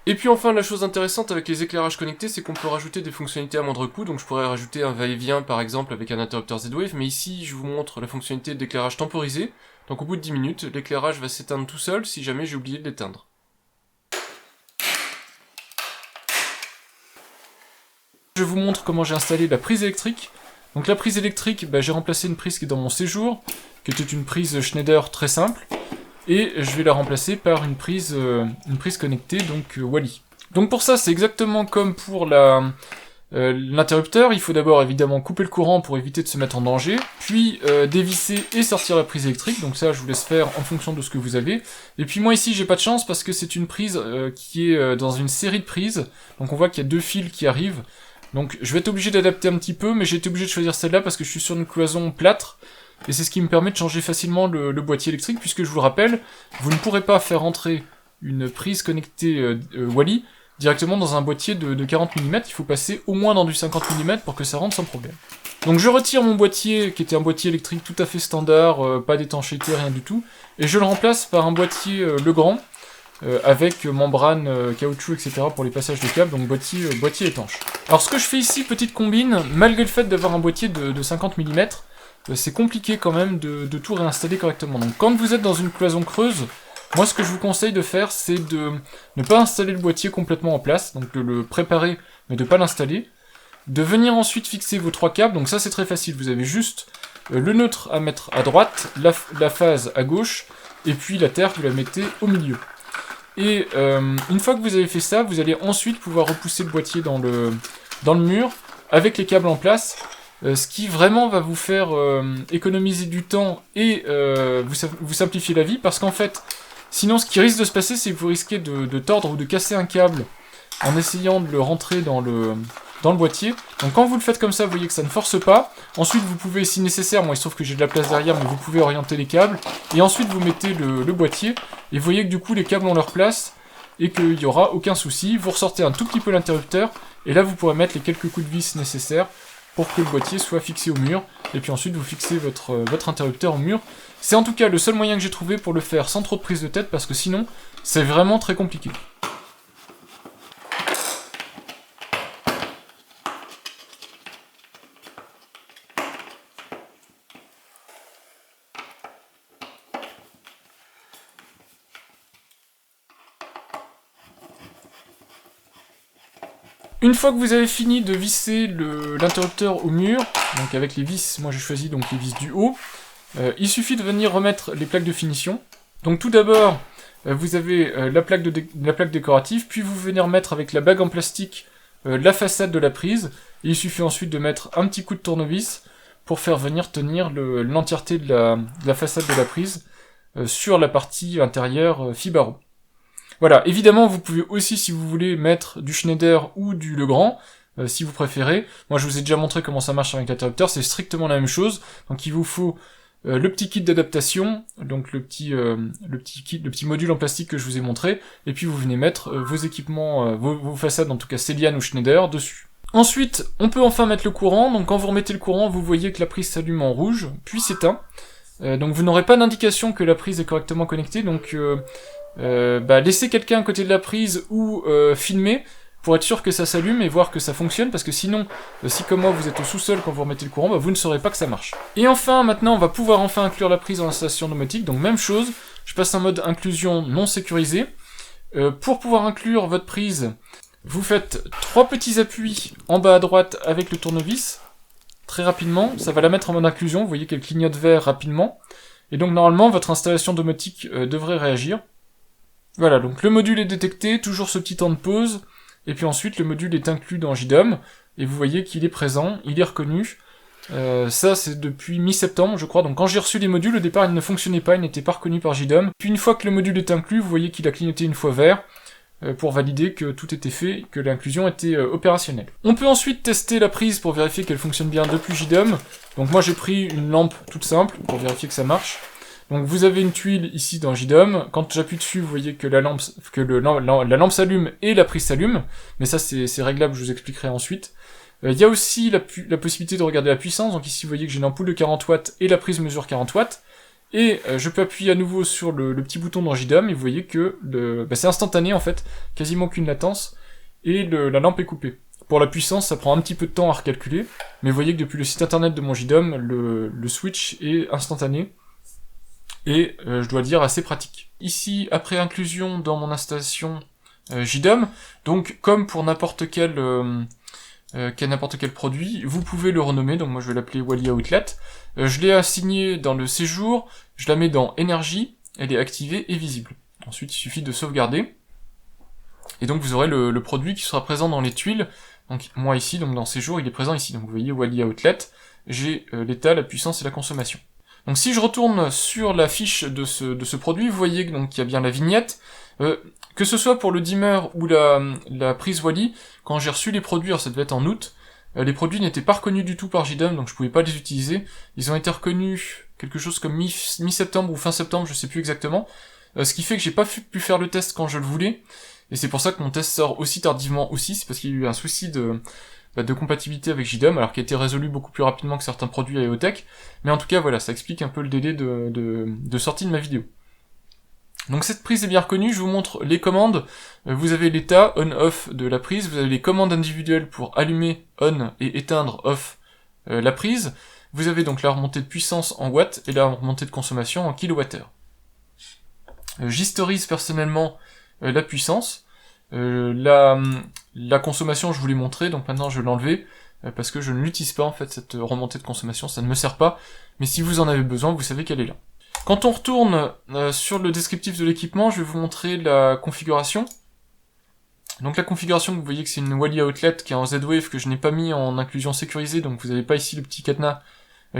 Speaker 1: Et puis enfin la chose intéressante avec les éclairages connectés, c'est qu'on peut rajouter des fonctionnalités à moindre coût. Donc je pourrais rajouter un va-et-vient par exemple avec un interrupteur Z-Wave, mais ici je vous montre la fonctionnalité d'éclairage temporisé. Donc au bout de 10 minutes, l'éclairage va s'éteindre tout seul si jamais j'ai oublié de l'éteindre. Je vous montre comment j'ai installé la prise électrique. Donc la prise électrique, j'ai remplacé une prise qui est dans mon séjour, qui était une prise Schneider très simple, et je vais la remplacer par une prise connectée, donc Wally. Donc pour ça, c'est exactement comme pour l'interrupteur. Il faut d'abord évidemment couper le courant pour éviter de se mettre en danger, puis dévisser et sortir la prise électrique. Donc ça, je vous laisse faire en fonction de ce que vous avez. Et puis moi ici, j'ai pas de chance parce que c'est une prise qui est dans une série de prises. Donc on voit qu'il y a 2 fils qui arrivent. Donc je vais être obligé d'adapter un petit peu, mais j'ai été obligé de choisir celle-là parce que je suis sur une cloison plâtre. et c'est ce qui me permet de changer facilement le boîtier électrique, puisque je vous le rappelle, vous ne pourrez pas faire entrer une prise connectée Wally directement dans un boîtier de 40 mm, il faut passer au moins dans du 50 mm pour que ça rentre sans problème. Donc je retire mon boîtier, qui était un boîtier électrique tout à fait standard, pas d'étanchéité, rien du tout, et je le remplace par un boîtier Legrand, avec membrane, caoutchouc, etc. pour les passages de câbles, donc boîtier étanche. Alors ce que je fais ici, petite combine, malgré le fait d'avoir un boîtier de 50 mm, c'est compliqué quand même de tout réinstaller correctement. Donc quand vous êtes dans une cloison creuse, moi ce que je vous conseille de faire, c'est de ne pas installer le boîtier complètement en place, donc de le préparer, mais de pas l'installer, de venir ensuite fixer vos 3 câbles, donc ça c'est très facile, vous avez juste le neutre à mettre à droite, la phase à gauche, et puis la terre vous la mettez au milieu. Et une fois que vous avez fait ça, vous allez ensuite pouvoir repousser le boîtier dans le mur, avec les câbles en place, ce qui vraiment va vous faire économiser du temps et vous simplifier la vie, parce qu'en fait, sinon ce qui risque de se passer, c'est que vous risquez de tordre ou de casser un câble en essayant de le rentrer dans le boîtier. Donc quand vous le faites comme ça, vous voyez que ça ne force pas. Ensuite, vous pouvez, si nécessaire, moi il se trouve que j'ai de la place derrière, mais vous pouvez orienter les câbles. Et ensuite, vous mettez le boîtier. Et vous voyez que du coup, les câbles ont leur place et qu'il n'y aura aucun souci. Vous ressortez un tout petit peu l'interrupteur. Et là, vous pourrez mettre les quelques coups de vis nécessaires pour que le boîtier soit fixé au mur. Et puis ensuite, vous fixez votre interrupteur au mur. C'est en tout cas le seul moyen que j'ai trouvé pour le faire sans trop de prise de tête, parce que sinon, c'est vraiment très compliqué. Une fois que vous avez fini de visser l'interrupteur au mur, donc avec les vis, moi j'ai choisi donc les vis du haut, il suffit de venir remettre les plaques de finition. Donc tout d'abord, vous avez la plaque décorative, puis vous venez remettre avec la bague en plastique la façade de la prise, et il suffit ensuite de mettre un petit coup de tournevis pour faire venir tenir l'entièreté de la façade de la prise sur la partie intérieure Fibaro. Voilà, évidemment, vous pouvez aussi, si vous voulez, mettre du Schneider ou du Legrand, si vous préférez. Moi, je vous ai déjà montré comment ça marche avec l'interrupteur, c'est strictement la même chose. Donc, il vous faut le petit kit d'adaptation, donc le petit module en plastique que je vous ai montré, et puis vous venez mettre vos équipements, vos façades, en tout cas Celian ou Schneider, dessus. Ensuite, on peut enfin mettre le courant. Donc, quand vous remettez le courant, vous voyez que la prise s'allume en rouge, puis s'éteint. Donc, vous n'aurez pas d'indication que la prise est correctement connectée, donc laissez quelqu'un à côté de la prise ou filmer pour être sûr que ça s'allume et voir que ça fonctionne, parce que sinon, si comme moi vous êtes au sous-sol quand vous remettez le courant, vous ne saurez pas que ça marche. Et enfin, maintenant, on va pouvoir enfin inclure la prise dans l'installation domotique, donc même chose, je passe en mode inclusion non sécurisé. Pour pouvoir inclure votre prise, vous faites 3 petits appuis en bas à droite avec le tournevis, très rapidement, ça va la mettre en mode inclusion, vous voyez qu'elle clignote vert rapidement, et donc normalement votre installation domotique devrait réagir. Voilà, donc le module est détecté, toujours ce petit temps de pause, et puis ensuite le module est inclus dans JDOM, et vous voyez qu'il est présent, il est reconnu. Ça c'est depuis mi-septembre je crois, donc quand j'ai reçu les modules, au départ il ne fonctionnait pas, il n'était pas reconnu par JDOM. Puis une fois que le module est inclus, vous voyez qu'il a clignoté une fois vert, pour valider que tout était fait, que l'inclusion était opérationnelle. On peut ensuite tester la prise pour vérifier qu'elle fonctionne bien depuis JDOM. Donc moi j'ai pris une lampe toute simple pour vérifier que ça marche. Donc vous avez une tuile ici dans JDOM, quand j'appuie dessus vous voyez que la lampe s'allume et la prise s'allume, mais ça c'est réglable, je vous expliquerai ensuite. Il y a aussi la possibilité de regarder la puissance, donc ici vous voyez que j'ai une ampoule de 40 watts et la prise mesure 40 watts, et je peux appuyer à nouveau sur le petit bouton dans JDOM et vous voyez que c'est instantané en fait, quasiment aucune latence, et la lampe est coupée. Pour la puissance, ça prend un petit peu de temps à recalculer, mais vous voyez que depuis le site internet de mon JDOM, le switch est instantané, et je dois dire assez pratique. Ici, après inclusion dans mon installation JDOM, donc comme pour n'importe quel produit, vous pouvez le renommer, donc moi je vais l'appeler Wally Outlet. Je l'ai assigné dans le séjour, je la mets dans énergie, elle est activée et visible. Ensuite il suffit de sauvegarder, et donc vous aurez le produit qui sera présent dans les tuiles. Donc moi ici, donc dans séjour, il est présent ici, donc vous voyez Wally Outlet, j'ai l'état, la puissance et la consommation. Donc si je retourne sur la fiche de ce produit, vous voyez donc qu'il y a bien la vignette. Que ce soit pour le dimmer ou la prise Wally, quand j'ai reçu les produits, alors ça devait être en août, les produits n'étaient pas reconnus du tout par JDOM, donc je pouvais pas les utiliser. Ils ont été reconnus quelque chose comme mi-septembre ou fin septembre, je sais plus exactement, ce qui fait que j'ai pas pu faire le test quand je le voulais, et c'est pour ça que mon test sort aussi tardivement aussi, c'est parce qu'il y a eu un souci de compatibilité avec JDOM, alors qui a été résolu beaucoup plus rapidement que certains produits IoTech, mais en tout cas voilà, ça explique un peu le délai de sortie de ma vidéo. Donc cette prise est bien reconnue, je vous montre les commandes. Vous avez l'état on-off de la prise, vous avez les commandes individuelles pour allumer on et éteindre off la prise. Vous avez donc la remontée de puissance en watts et la remontée de consommation en kilowattheure. J'historise personnellement la puissance. La consommation je vous l'ai montré, donc maintenant je vais l'enlever parce que je ne l'utilise pas en fait cette remontée de consommation, ça ne me sert pas, mais si vous en avez besoin, vous savez qu'elle est là. Quand on retourne sur le descriptif de l'équipement, je vais vous montrer la configuration. Donc la configuration, vous voyez que c'est une Wally Outlet qui est en Z-Wave que je n'ai pas mis en inclusion sécurisée, donc vous n'avez pas ici le petit cadenas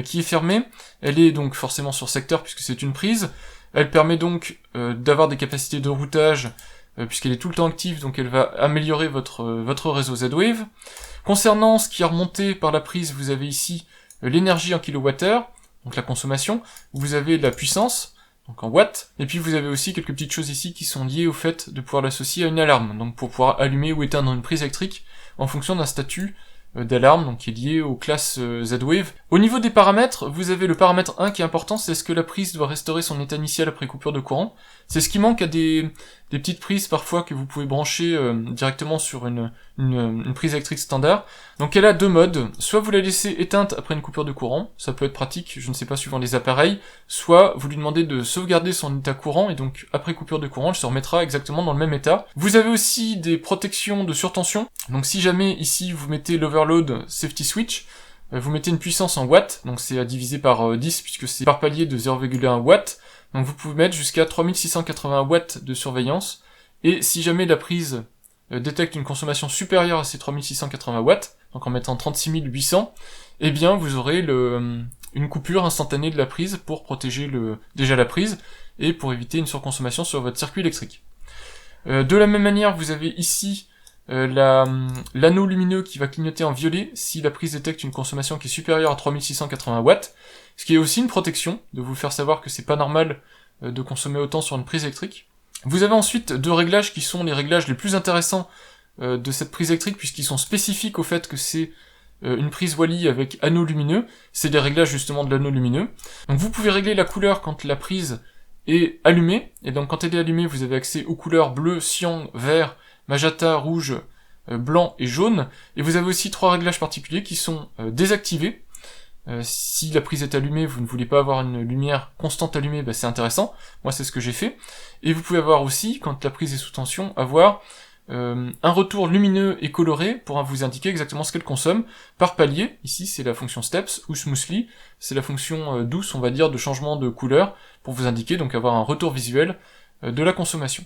Speaker 1: qui est fermé. Elle est donc forcément sur secteur puisque c'est une prise. Elle permet donc d'avoir des capacités de routage puisqu'elle est tout le temps active, donc elle va améliorer votre réseau Z-Wave. Concernant ce qui est remonté par la prise, vous avez ici l'énergie en kilowattheure, donc la consommation, vous avez la puissance, donc en watts, et puis vous avez aussi quelques petites choses ici qui sont liées au fait de pouvoir l'associer à une alarme, donc pour pouvoir allumer ou éteindre une prise électrique en fonction d'un statut d'alarme, donc qui est lié aux classes Z-Wave. Au niveau des paramètres, vous avez le paramètre 1 qui est important, c'est est-ce que la prise doit restaurer son état initial après coupure de courant. C'est ce qui manque à des petites prises parfois que vous pouvez brancher directement sur une prise électrique standard. Donc elle a deux modes, soit vous la laissez éteinte après une coupure de courant, ça peut être pratique, je ne sais pas suivant les appareils, soit vous lui demandez de sauvegarder son état courant, et donc après coupure de courant, elle se remettra exactement dans le même état. Vous avez aussi des protections de surtension, donc si jamais ici vous mettez l'overload safety switch, vous mettez une puissance en watts, donc c'est à diviser par 10 puisque c'est par palier de 0,1 watts, donc vous pouvez mettre jusqu'à 3680 watts de surveillance, et si jamais la prise détecte une consommation supérieure à ces 3680 watts, donc en mettant 36800, eh bien vous aurez une coupure instantanée de la prise pour protéger déjà la prise, et pour éviter une surconsommation sur votre circuit électrique. De la même manière, vous avez ici l'anneau lumineux qui va clignoter en violet si la prise détecte une consommation qui est supérieure à 3680 watts, ce qui est aussi une protection, de vous faire savoir que c'est pas normal de consommer autant sur une prise électrique. Vous avez ensuite deux réglages qui sont les réglages les plus intéressants de cette prise électrique, puisqu'ils sont spécifiques au fait que c'est une prise Wally avec anneau lumineux, c'est des réglages justement de l'anneau lumineux. Donc vous pouvez régler la couleur quand la prise est allumée, et donc quand elle est allumée, vous avez accès aux couleurs bleu, cyan, vert, magenta, rouge, blanc et jaune, et vous avez aussi trois réglages particuliers qui sont désactivés. Si la prise est allumée, vous ne voulez pas avoir une lumière constante allumée, bah c'est intéressant, moi c'est ce que j'ai fait. Et vous pouvez avoir aussi, quand la prise est sous tension, avoir un retour lumineux et coloré pour vous indiquer exactement ce qu'elle consomme par palier. Ici c'est la fonction Steps, ou Smoothly, c'est la fonction douce, on va dire, de changement de couleur, pour vous indiquer, donc avoir un retour visuel de la consommation.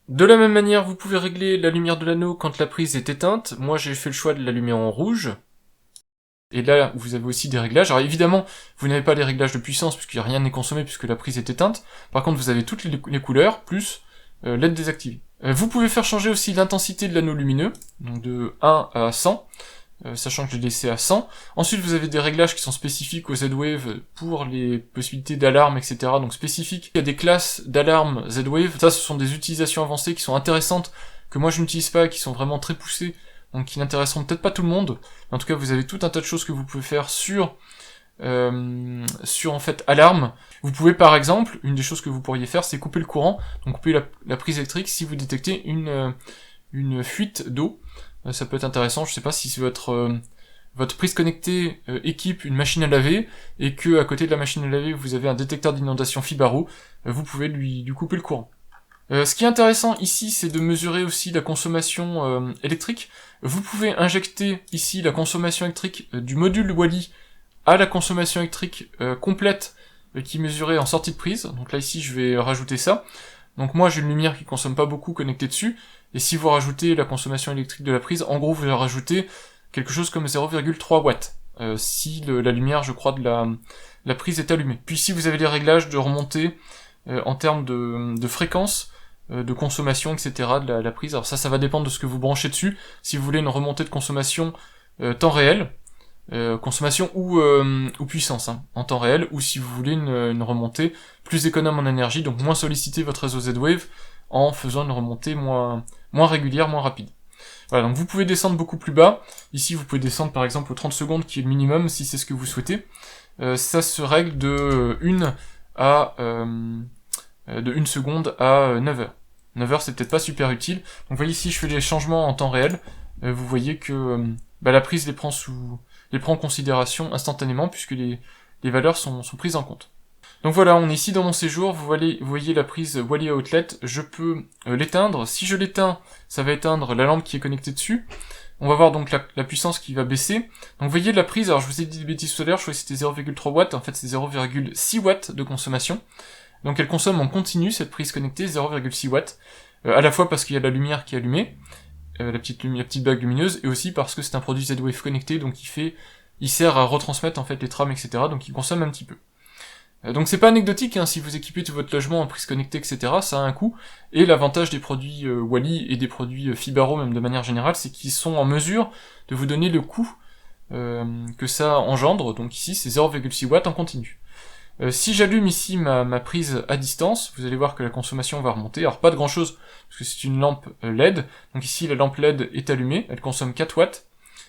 Speaker 1: De la même manière, vous pouvez régler la lumière de l'anneau quand la prise est éteinte. Moi j'ai fait le choix de l'allumer en rouge. Et là, vous avez aussi des réglages. Alors évidemment, vous n'avez pas les réglages de puissance puisque rien n'est consommé puisque la prise est éteinte. Par contre, vous avez toutes les couleurs, plus LED désactivée. Vous pouvez faire changer aussi l'intensité de l'anneau lumineux, donc de 1 à 100, sachant que je l'ai laissé à 100. Ensuite, vous avez des réglages qui sont spécifiques au Z-Wave pour les possibilités d'alarme, etc. Donc spécifiques. Il y a des classes d'alarme Z-Wave. Ça, ce sont des utilisations avancées qui sont intéressantes, que moi je n'utilise pas, et qui sont vraiment très poussées, donc qui n'intéresseront peut-être pas tout le monde. En tout cas, vous avez tout un tas de choses que vous pouvez faire sur en fait alarme. Vous pouvez par exemple, une des choses que vous pourriez faire, c'est couper le courant, donc couper la prise électrique si vous détectez une fuite d'eau. Ça peut être intéressant, je sais pas si votre prise connectée équipe une machine à laver, et que à côté de la machine à laver vous avez un détecteur d'inondation Fibaro, vous pouvez lui couper le courant. Ce qui est intéressant ici, c'est de mesurer aussi la consommation électrique. Vous pouvez injecter ici la consommation électrique du module Wally à la consommation électrique complète qui est mesurée en sortie de prise. Donc là ici je vais rajouter ça. Donc moi j'ai une lumière qui consomme pas beaucoup connectée dessus, et si vous rajoutez la consommation électrique de la prise, en gros vous rajoutez quelque chose comme 0,3 watts, si la lumière je crois de la prise est allumée. Puis ici vous avez les réglages de remontée en termes de fréquence, de consommation, etc. de la prise. Alors ça va dépendre de ce que vous branchez dessus. Si vous voulez une remontée de consommation temps réel, consommation ou puissance, hein, en temps réel, ou si vous voulez une remontée plus économe en énergie, donc moins solliciter votre réseau Z-Wave en faisant une remontée moins régulière, moins rapide. Voilà, donc vous pouvez descendre beaucoup plus bas. Ici, vous pouvez descendre par exemple aux 30 secondes, qui est le minimum, si c'est ce que vous souhaitez. Ça se règle de 1 seconde à 9 heures. 9 heures, c'est peut-être pas super utile. Donc vous voyez, ici, je fais les changements en temps réel. Vous voyez que la prise les prend en considération instantanément, puisque les valeurs sont prises en compte. Donc voilà, on est ici dans mon séjour, vous voyez la prise Wally Outlet, je peux l'éteindre. Si je l'éteins, ça va éteindre la lampe qui est connectée dessus. On va voir donc la puissance qui va baisser. Donc vous voyez la prise, alors je vous ai dit des bêtises tout à l'heure, je croyais que c'était 0,3 watts, en fait c'est 0,6 watts de consommation. Donc elle consomme en continu, cette prise connectée, 0,6 watts, à la fois parce qu'il y a la lumière qui est allumée, la petite bague lumineuse, et aussi parce que c'est un produit Z-Wave connecté, donc il sert à retransmettre en fait les trames, etc., donc il consomme un petit peu. Donc c'est pas anecdotique, hein, si vous équipez tout votre logement en prise connectée, etc., ça a un coût, et l'avantage des produits Wally et des produits Fibaro, même de manière générale, c'est qu'ils sont en mesure de vous donner le coût que ça engendre, donc ici c'est 0,6 watts en continu. Si j'allume ici ma prise à distance, vous allez voir que la consommation va remonter, alors pas de grand chose, parce que c'est une lampe LED, donc ici la lampe LED est allumée, elle consomme 4 watts,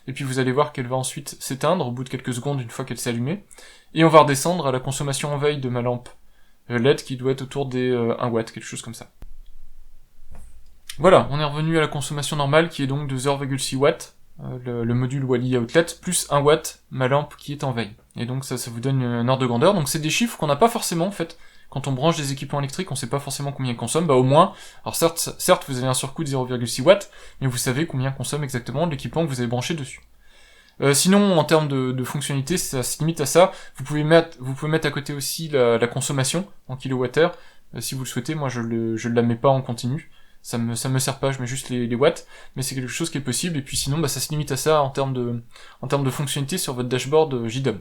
Speaker 1: et puis vous allez voir qu'elle va ensuite s'éteindre au bout de quelques secondes une fois qu'elle s'est allumée, et on va redescendre à la consommation en veille de ma lampe LED qui doit être autour des 1 watt, quelque chose comme ça. Voilà, on est revenu à la consommation normale qui est donc de 0,6 watts, le module Wally Outlet, plus 1 watt, ma lampe qui est en veille. Et donc ça vous donne un ordre de grandeur, donc c'est des chiffres qu'on n'a pas forcément en fait. Quand on branche des équipements électriques, on sait pas forcément combien ils consomment, au moins, alors certes vous avez un surcoût de 0,6 watts, mais vous savez combien consomme exactement l'équipement que vous avez branché dessus. Sinon, en termes de fonctionnalité, ça se limite à ça. Vous pouvez mettre à côté aussi la consommation en kilowattheure, si vous le souhaitez. Moi, je la mets pas en continu. Ça me sert pas, je mets juste les watts, mais c'est quelque chose qui est possible. Et puis sinon, ça se limite à ça en termes de fonctionnalité sur votre dashboard JDOM.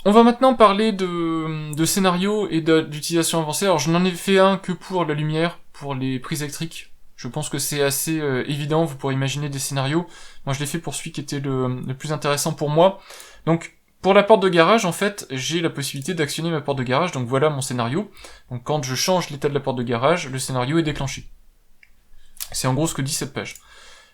Speaker 1: On va maintenant parler de scénario et d'utilisation avancée. Alors, je n'en ai fait un que pour la lumière, pour les prises électriques. Je pense que c'est assez évident, vous pourrez imaginer des scénarios. Moi, je l'ai fait pour celui qui était le plus intéressant pour moi. Donc, pour la porte de garage, en fait, j'ai la possibilité d'actionner ma porte de garage. Donc, voilà mon scénario. Donc, quand je change l'état de la porte de garage, le scénario est déclenché. C'est en gros ce que dit cette page.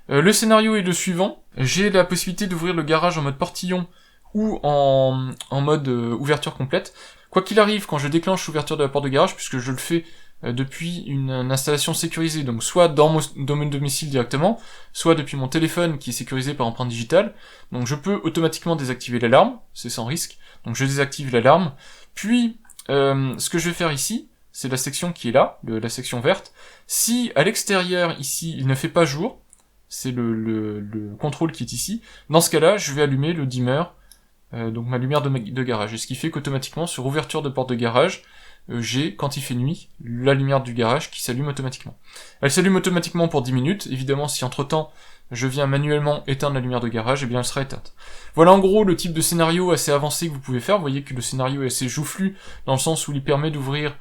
Speaker 1: Le scénario est le suivant. J'ai la possibilité d'ouvrir le garage en mode portillon ou en mode ouverture complète. Quoi qu'il arrive, quand je déclenche l'ouverture de la porte de garage, puisque je le fais depuis une installation sécurisée, donc soit dans mon domicile directement, soit depuis mon téléphone qui est sécurisé par empreinte digitale, donc je peux automatiquement désactiver l'alarme, c'est sans risque, donc je désactive l'alarme, puis ce que je vais faire ici, c'est la section qui est là, la section verte, si à l'extérieur ici il ne fait pas jour, c'est le contrôle qui est ici, dans ce cas-là je vais allumer le dimmer, donc ma lumière de garage, et ce qui fait qu'automatiquement sur ouverture de porte de garage, j'ai, quand il fait nuit, la lumière du garage qui s'allume automatiquement. Elle s'allume automatiquement pour 10 minutes, évidemment si entre-temps je viens manuellement éteindre la lumière de garage, eh bien elle sera éteinte. Voilà en gros le type de scénario assez avancé que vous pouvez faire, vous voyez que le scénario est assez joufflu, dans le sens où il permet d'ouvrir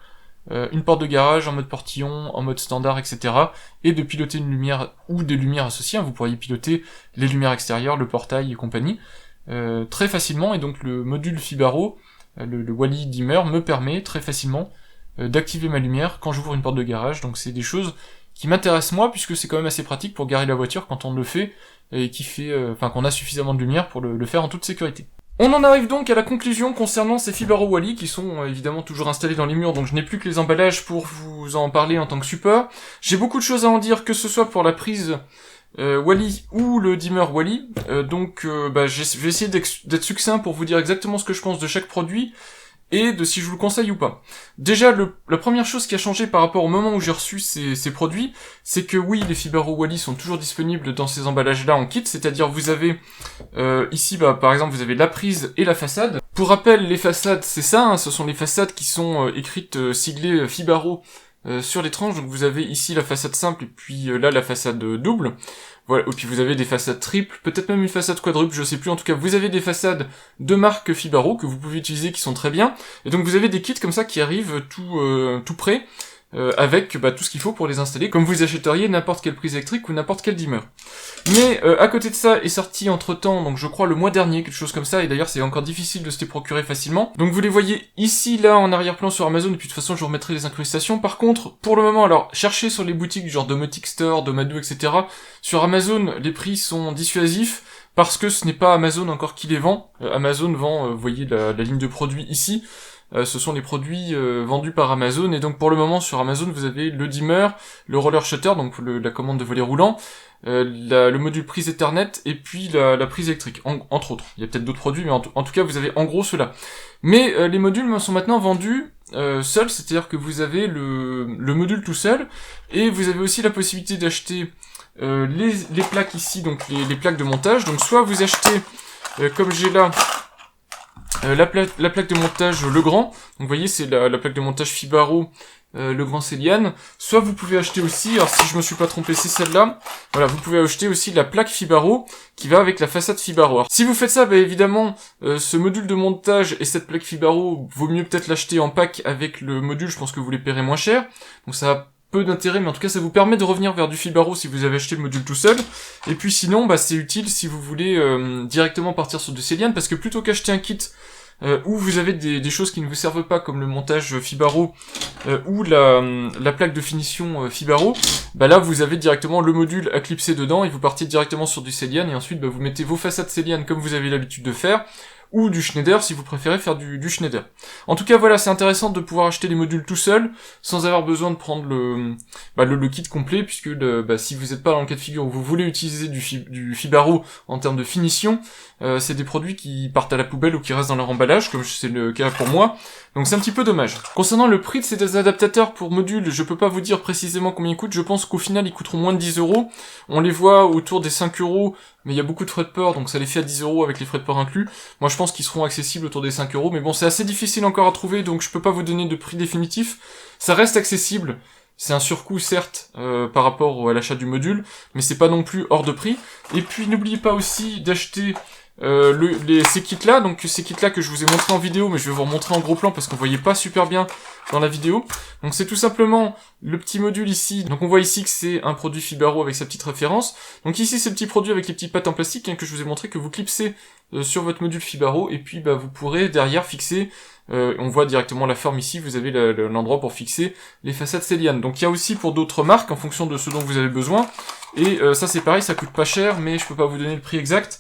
Speaker 1: une porte de garage en mode portillon, en mode standard, etc. et de piloter une lumière ou des lumières associées, vous pourriez piloter les lumières extérieures, le portail et compagnie, très facilement, et donc le module Fibaro, le Wally Dimmer me permet très facilement d'activer ma lumière quand j'ouvre une porte de garage, donc c'est des choses qui m'intéressent moi, puisque c'est quand même assez pratique pour garer la voiture quand on le fait, et qu'on a suffisamment de lumière pour le faire en toute sécurité. On en arrive donc à la conclusion concernant ces Fibaro Wally, qui sont évidemment toujours installés dans les murs, donc je n'ai plus que les emballages pour vous en parler en tant que support. J'ai beaucoup de choses à en dire, que ce soit pour la prise Wally ou le dimmer Wally, je vais essayer d'être succinct pour vous dire exactement ce que je pense de chaque produit et de si je vous le conseille ou pas. Déjà, la première chose qui a changé par rapport au moment où j'ai reçu ces produits, c'est que oui, les Fibaro Wally sont toujours disponibles dans ces emballages-là en kit, c'est-à-dire vous avez ici, par exemple, vous avez la prise et la façade. Pour rappel, les façades, c'est ça, hein, ce sont les façades qui sont écrites, siglées Fibaro sur les tranches, donc vous avez ici la façade simple et puis là la façade double, voilà, et puis vous avez des façades triples, peut-être même une façade quadruple, je sais plus, en tout cas vous avez des façades de marque Fibaro que vous pouvez utiliser qui sont très bien, et donc vous avez des kits comme ça qui arrivent tout prêts, avec tout ce qu'il faut pour les installer, comme vous achèteriez n'importe quelle prise électrique ou n'importe quel dimmer. Mais à côté de ça est sorti entre-temps, donc je crois le mois dernier, quelque chose comme ça, et d'ailleurs c'est encore difficile de se les procurer facilement. Donc vous les voyez ici, là, en arrière-plan sur Amazon, et puis de toute façon je vous remettrai les incrustations. Par contre, pour le moment, alors, cherchez sur les boutiques du genre Domotic Store, Domadou, etc. Sur Amazon, les prix sont dissuasifs, parce que ce n'est pas Amazon encore qui les vend. Amazon vend, vous voyez la ligne de produits ici, ce sont les produits vendus par Amazon, et donc pour le moment sur Amazon vous avez le dimmer, le roller shutter, donc la commande de volet roulant, le module prise Ethernet, et puis la prise électrique, entre autres. Il y a peut-être d'autres produits, mais en tout cas vous avez en gros cela. Mais les modules sont maintenant vendus seuls, c'est-à-dire que vous avez le module tout seul, et vous avez aussi la possibilité d'acheter les plaques ici, donc les plaques de montage. Donc soit vous achetez, comme j'ai là, la plaque de montage Legrand, donc vous voyez c'est la plaque de montage Fibaro Legrand Céliane, soit vous pouvez acheter aussi, alors si je me suis pas trompé c'est celle-là, voilà, vous pouvez acheter aussi la plaque Fibaro qui va avec la façade Fibaro. Alors, si vous faites ça, évidemment, ce module de montage et cette plaque Fibaro, vaut mieux peut-être l'acheter en pack avec le module, je pense que vous les paierez moins cher, donc ça a peu d'intérêt, mais en tout cas ça vous permet de revenir vers du Fibaro si vous avez acheté le module tout seul. Et puis sinon, c'est utile si vous voulez directement partir sur du Céliane, parce que plutôt qu'acheter un kit où vous avez des choses qui ne vous servent pas, comme le montage Fibaro ou la plaque de finition Fibaro, là vous avez directement le module à clipser dedans, et vous partez directement sur du Céliane, et ensuite vous mettez vos façades Céliane comme vous avez l'habitude de faire, ou du Schneider si vous préférez faire du Schneider. En tout cas voilà, c'est intéressant de pouvoir acheter les modules tout seul, sans avoir besoin de prendre le kit complet, puisque si vous n'êtes pas dans le cas de figure où vous voulez utiliser du Fibaro en termes de finition, c'est des produits qui partent à la poubelle ou qui restent dans leur emballage, comme c'est le cas pour moi, donc c'est un petit peu dommage. Concernant le prix de ces adaptateurs pour modules, je peux pas vous dire précisément combien ils coûtent, je pense qu'au final ils coûteront moins de 10€, on les voit autour des 5€, mais il y a beaucoup de frais de port, donc ça les fait à 10€ avec les frais de port inclus. Moi je pense qu'ils seront accessibles autour des 5€, mais bon c'est assez difficile encore à trouver, donc je peux pas vous donner de prix définitif. Ça reste accessible, c'est un surcoût certes par rapport à l'achat du module, mais c'est pas non plus hors de prix. Et puis n'oubliez pas aussi d'acheter ces kits là, donc ces kits là que je vous ai montré en vidéo, mais je vais vous remontrer en gros plan parce qu'on voyait pas super bien dans la vidéo. Donc c'est tout simplement le petit module ici, donc on voit ici que c'est un produit Fibaro avec sa petite référence. Donc ici c'est le petit produit avec les petites pattes en plastique que je vous ai montré, que vous clipsez sur votre module Fibaro, et puis vous pourrez derrière fixer, on voit directement la forme ici, vous avez l'endroit pour fixer les façades Céliane. Donc il y a aussi pour d'autres marques en fonction de ce dont vous avez besoin, et ça c'est pareil, ça coûte pas cher, mais je peux pas vous donner le prix exact.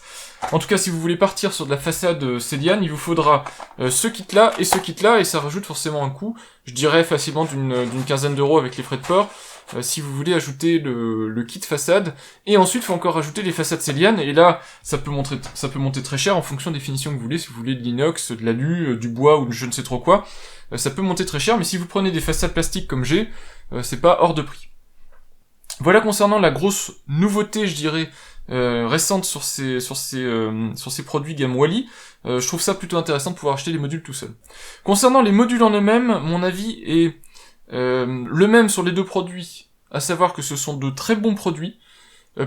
Speaker 1: En tout cas, si vous voulez partir sur de la façade Céliane, il vous faudra ce kit-là, et ça rajoute forcément un coût, je dirais facilement d'une quinzaine d'euros avec les frais de port, si vous voulez ajouter le kit façade, et ensuite il faut encore ajouter les façades Céliane, et là ça peut monter très cher en fonction des finitions que vous voulez, si vous voulez de l'inox, de l'alu, du bois ou je ne sais trop quoi, ça peut monter très cher, mais si vous prenez des façades plastiques comme j'ai, c'est pas hors de prix. Voilà concernant la grosse nouveauté, je dirais, récente sur ces produits gamme Wally. Je trouve ça plutôt intéressant de pouvoir acheter les modules tout seul. Concernant les modules en eux-mêmes, mon avis est le même sur les deux produits, à savoir que ce sont de très bons produits.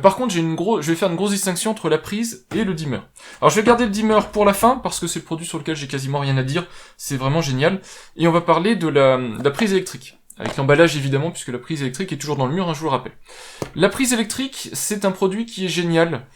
Speaker 1: Par contre, je vais faire une grosse distinction entre la prise et le dimmer. Alors je vais garder le dimmer pour la fin, parce que c'est le produit sur lequel j'ai quasiment rien à dire, c'est vraiment génial. Et on va parler de la prise électrique. Avec l'emballage évidemment, puisque la prise électrique est toujours dans le mur, je vous le rappelle. La prise électrique, c'est un produit qui est génial,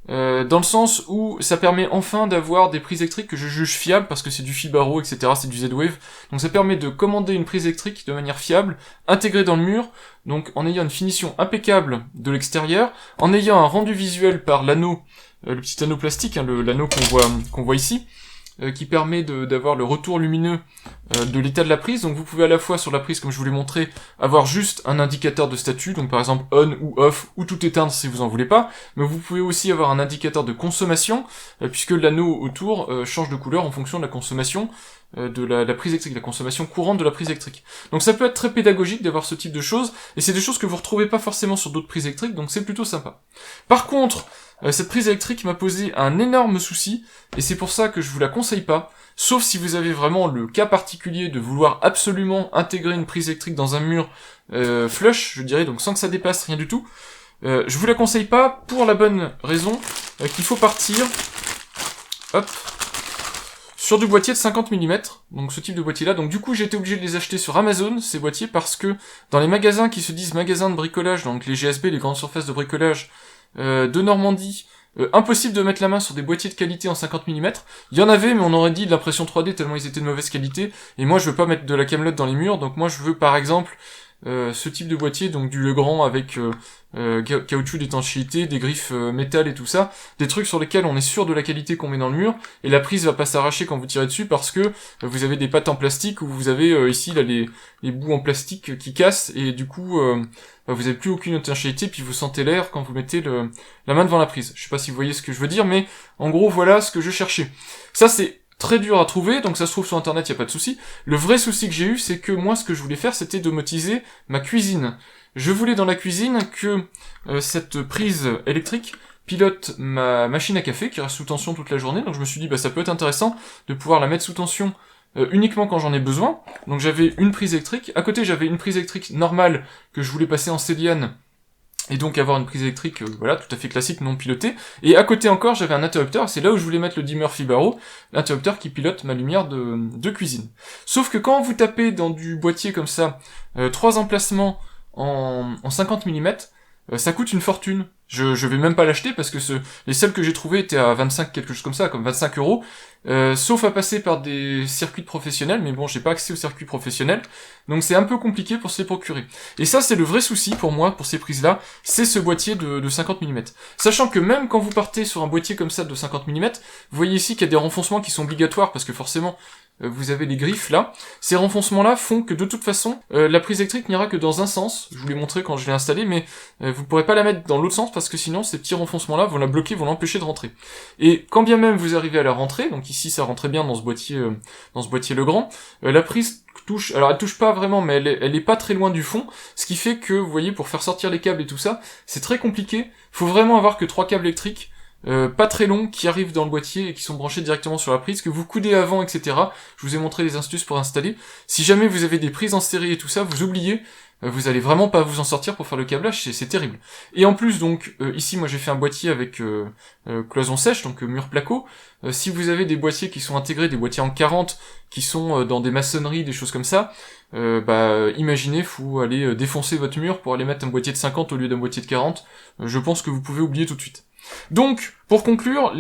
Speaker 1: dans le sens où ça permet enfin d'avoir des prises électriques que je juge fiables, parce que c'est du Fibaro, etc., c'est du Z-Wave, donc ça permet de commander une prise électrique de manière fiable, intégrée dans le mur, donc en ayant une finition impeccable de l'extérieur, en ayant un rendu visuel par l'anneau, le petit anneau plastique, l'anneau qu'on voit ici, qui permet d'avoir le retour lumineux de l'état de la prise. Donc vous pouvez à la fois sur la prise, comme je vous l'ai montré, avoir juste un indicateur de statut, donc par exemple on ou off, ou tout éteindre si vous en voulez pas, mais vous pouvez aussi avoir un indicateur de consommation, puisque l'anneau autour change de couleur en fonction de la consommation de la prise électrique, la consommation courante de la prise électrique. Donc ça peut être très pédagogique d'avoir ce type de choses, et c'est des choses que vous retrouvez pas forcément sur d'autres prises électriques, donc c'est plutôt sympa. Par contre, cette prise électrique m'a posé un énorme souci, et c'est pour ça que je vous la conseille pas, sauf si vous avez vraiment le cas particulier de vouloir absolument intégrer une prise électrique dans un mur flush, je dirais, donc sans que ça dépasse rien du tout. Je vous la conseille pas pour la bonne raison qu'il faut partir, hop, sur du boîtier de 50 mm, donc ce type de boîtier là. Donc du coup j'ai été obligé de les acheter sur Amazon, ces boîtiers, parce que dans les magasins qui se disent magasins de bricolage, donc les GSB, les grandes surfaces de bricolage de Normandie, impossible de mettre la main sur des boîtiers de qualité en 50 mm. Il y en avait, mais on aurait dit de l'impression 3D tellement ils étaient de mauvaise qualité, et moi je veux pas mettre de la camelote dans les murs, donc moi je veux par exemple ce type de boîtier, donc du Legrand avec caoutchouc d'étanchéité, des griffes métal et tout ça, des trucs sur lesquels on est sûr de la qualité qu'on met dans le mur, et la prise va pas s'arracher quand vous tirez dessus parce que vous avez des pattes en plastique, ou vous avez ici là les bouts en plastique qui cassent, et du coup vous avez plus aucune étanchéité, puis vous sentez l'air quand vous mettez la main devant la prise. Je sais pas si vous voyez ce que je veux dire, mais en gros voilà ce que je cherchais. Ça c'est très dur à trouver, donc ça se trouve sur internet, y a pas de souci. Le vrai souci que j'ai eu, c'est que moi, ce que je voulais faire, c'était domotiser ma cuisine. Je voulais dans la cuisine que cette prise électrique pilote ma machine à café, qui reste sous tension toute la journée, donc je me suis dit, bah ça peut être intéressant de pouvoir la mettre sous tension uniquement quand j'en ai besoin. Donc j'avais une prise électrique, à côté j'avais une prise électrique normale que je voulais passer en Céliane, et donc avoir une prise électrique, voilà, tout à fait classique, non pilotée. Et à côté encore, j'avais un interrupteur, c'est là où je voulais mettre le dimmer Fibaro, l'interrupteur qui pilote ma lumière de cuisine. Sauf que quand vous tapez dans du boîtier comme ça, 3 emplacements en 50 mm, ça coûte une fortune. Je vais même pas l'acheter parce que les seuls que j'ai trouvés étaient à 25, quelque chose comme ça, comme 25 euros. Sauf à passer par des circuits professionnels, mais bon, j'ai pas accès aux circuits professionnels, donc c'est un peu compliqué pour se les procurer. Et ça, c'est le vrai souci pour moi, pour ces prises-là, c'est ce boîtier de 50 mm. Sachant que même quand vous partez sur un boîtier comme ça de 50 mm, vous voyez ici qu'il y a des renfoncements qui sont obligatoires, parce que forcément, vous avez les griffes là. Ces renfoncements-là font que de toute façon, la prise électrique n'ira que dans un sens. Je vous l'ai montré quand je l'ai installée, mais vous pourrez pas la mettre dans l'autre sens parce que sinon ces petits renfoncements-là vont la bloquer, vont l'empêcher de rentrer. Et quand bien même vous arrivez à la rentrer, donc ici ça rentrait bien dans ce boîtier Legrand, la prise touche, alors elle touche pas vraiment, mais elle est pas très loin du fond, ce qui fait que, vous voyez, pour faire sortir les câbles et tout ça, c'est très compliqué. Faut vraiment avoir que 3 câbles électriques. Pas très longs, qui arrivent dans le boîtier et qui sont branchés directement sur la prise, que vous coudez avant, etc. Je vous ai montré les astuces pour installer. Si jamais vous avez des prises en série et tout ça, vous oubliez, vous allez vraiment pas vous en sortir pour faire le câblage, c'est terrible. Et en plus, donc, ici, moi j'ai fait un boîtier avec cloison sèche, donc mur placo. Si vous avez des boîtiers qui sont intégrés, des boîtiers en 40, qui sont dans des maçonneries, des choses comme ça, imaginez, faut aller défoncer votre mur pour aller mettre un boîtier de 50 au lieu d'un boîtier de 40. Je pense que vous pouvez oublier tout de suite. Donc, pour conclure,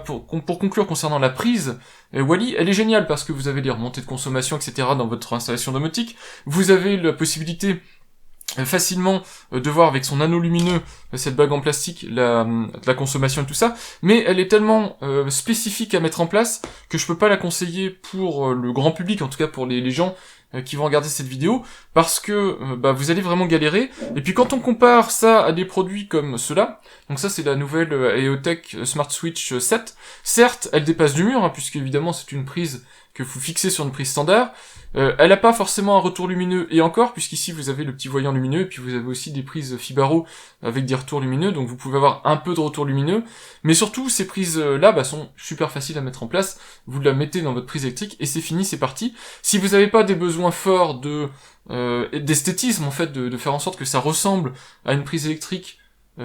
Speaker 1: pour conclure concernant la prise, Wally, elle est géniale parce que vous avez les remontées de consommation, etc. dans votre installation domotique. Vous avez la possibilité facilement de voir avec son anneau lumineux, cette bague en plastique, la consommation et tout ça, mais elle est tellement spécifique à mettre en place que je peux pas la conseiller pour le grand public, en tout cas pour les gens qui vont regarder cette vidéo, parce que vous allez vraiment galérer. Et puis quand on compare ça à des produits comme ceux-là, donc ça c'est la nouvelle EOTech Smart Switch 7, certes elle dépasse du mur, puisque évidemment c'est une prise que vous fixez sur une prise standard, elle n'a pas forcément un retour lumineux, et encore, puisqu'ici vous avez le petit voyant lumineux, et puis vous avez aussi des prises Fibaro avec des retours lumineux, donc vous pouvez avoir un peu de retour lumineux, mais surtout ces prises-là sont super faciles à mettre en place, vous la mettez dans votre prise électrique, et c'est fini, c'est parti. Si vous n'avez pas des besoins forts d'esthétisme, en fait, de faire en sorte que ça ressemble à une prise électrique,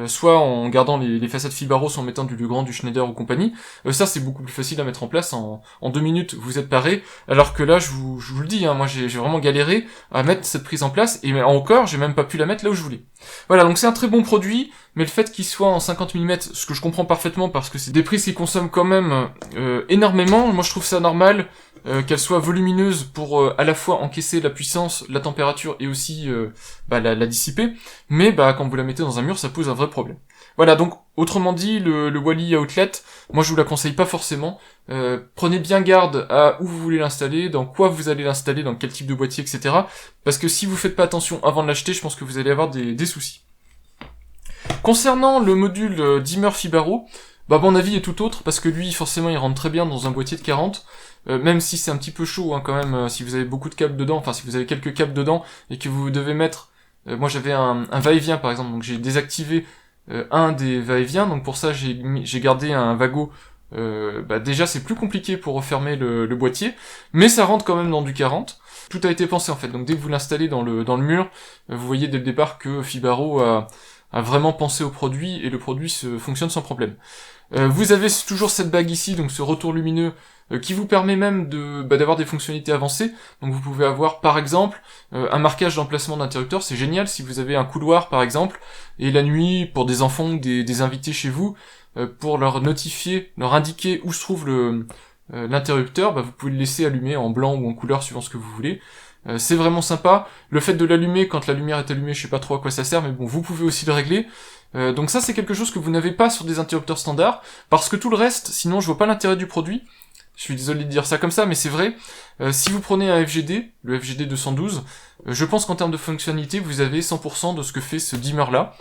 Speaker 1: soit en gardant les façades Fibaro, soit en mettant du Legrand, du Schneider ou compagnie, ça c'est beaucoup plus facile à mettre en place, en 2 minutes vous êtes paré, alors que là je vous le dis, moi j'ai vraiment galéré à mettre cette prise en place, et encore j'ai même pas pu la mettre là où je voulais. Voilà, donc c'est un très bon produit, mais le fait qu'il soit en 50 mm, ce que je comprends parfaitement parce que c'est des prises qui consomment quand même énormément, moi je trouve ça normal, qu'elle soit volumineuse pour à la fois encaisser la puissance, la température et aussi la dissiper, mais quand vous la mettez dans un mur ça pose un vrai problème. Voilà, donc autrement dit, le Wally Outlet, moi je vous la conseille pas forcément. Prenez bien garde à où vous voulez l'installer, dans quoi vous allez l'installer, dans quel type de boîtier, etc. Parce que si vous faites pas attention avant de l'acheter, je pense que vous allez avoir des soucis. Concernant le module dimmer Fibaro, mon avis est tout autre, parce que lui, forcément, il rentre très bien dans un boîtier de 40, même si c'est un petit peu chaud, quand même, si vous avez beaucoup de câbles dedans, enfin, si vous avez quelques câbles dedans, et que vous devez mettre, moi j'avais un va-et-vient, par exemple, donc j'ai désactivé un des va-et-vient, donc pour ça, j'ai gardé un Vago, déjà, c'est plus compliqué pour refermer le boîtier, mais ça rentre quand même dans du 40, tout a été pensé, en fait, donc dès que vous l'installez dans le mur, vous voyez dès le départ que Fibaro a vraiment pensé au produit, et le produit fonctionne sans problème. Vous avez toujours cette bague ici, donc ce retour lumineux, qui vous permet même d'avoir des fonctionnalités avancées. Donc vous pouvez avoir par exemple un marquage d'emplacement d'interrupteur, c'est génial si vous avez un couloir par exemple, et la nuit pour des enfants ou des invités chez vous, pour leur notifier, leur indiquer où se trouve l'interrupteur, vous pouvez le laisser allumer en blanc ou en couleur suivant ce que vous voulez. C'est vraiment sympa. Le fait de l'allumer quand la lumière est allumée, je sais pas trop à quoi ça sert, mais bon, vous pouvez aussi le régler. Donc ça c'est quelque chose que vous n'avez pas sur des interrupteurs standards, parce que tout le reste, sinon je vois pas l'intérêt du produit. Je suis désolé de dire ça comme ça, mais c'est vrai. Si vous prenez un FGD, le FGD 212, je pense qu'en termes de fonctionnalité, vous avez 100% de ce que fait ce dimmer là.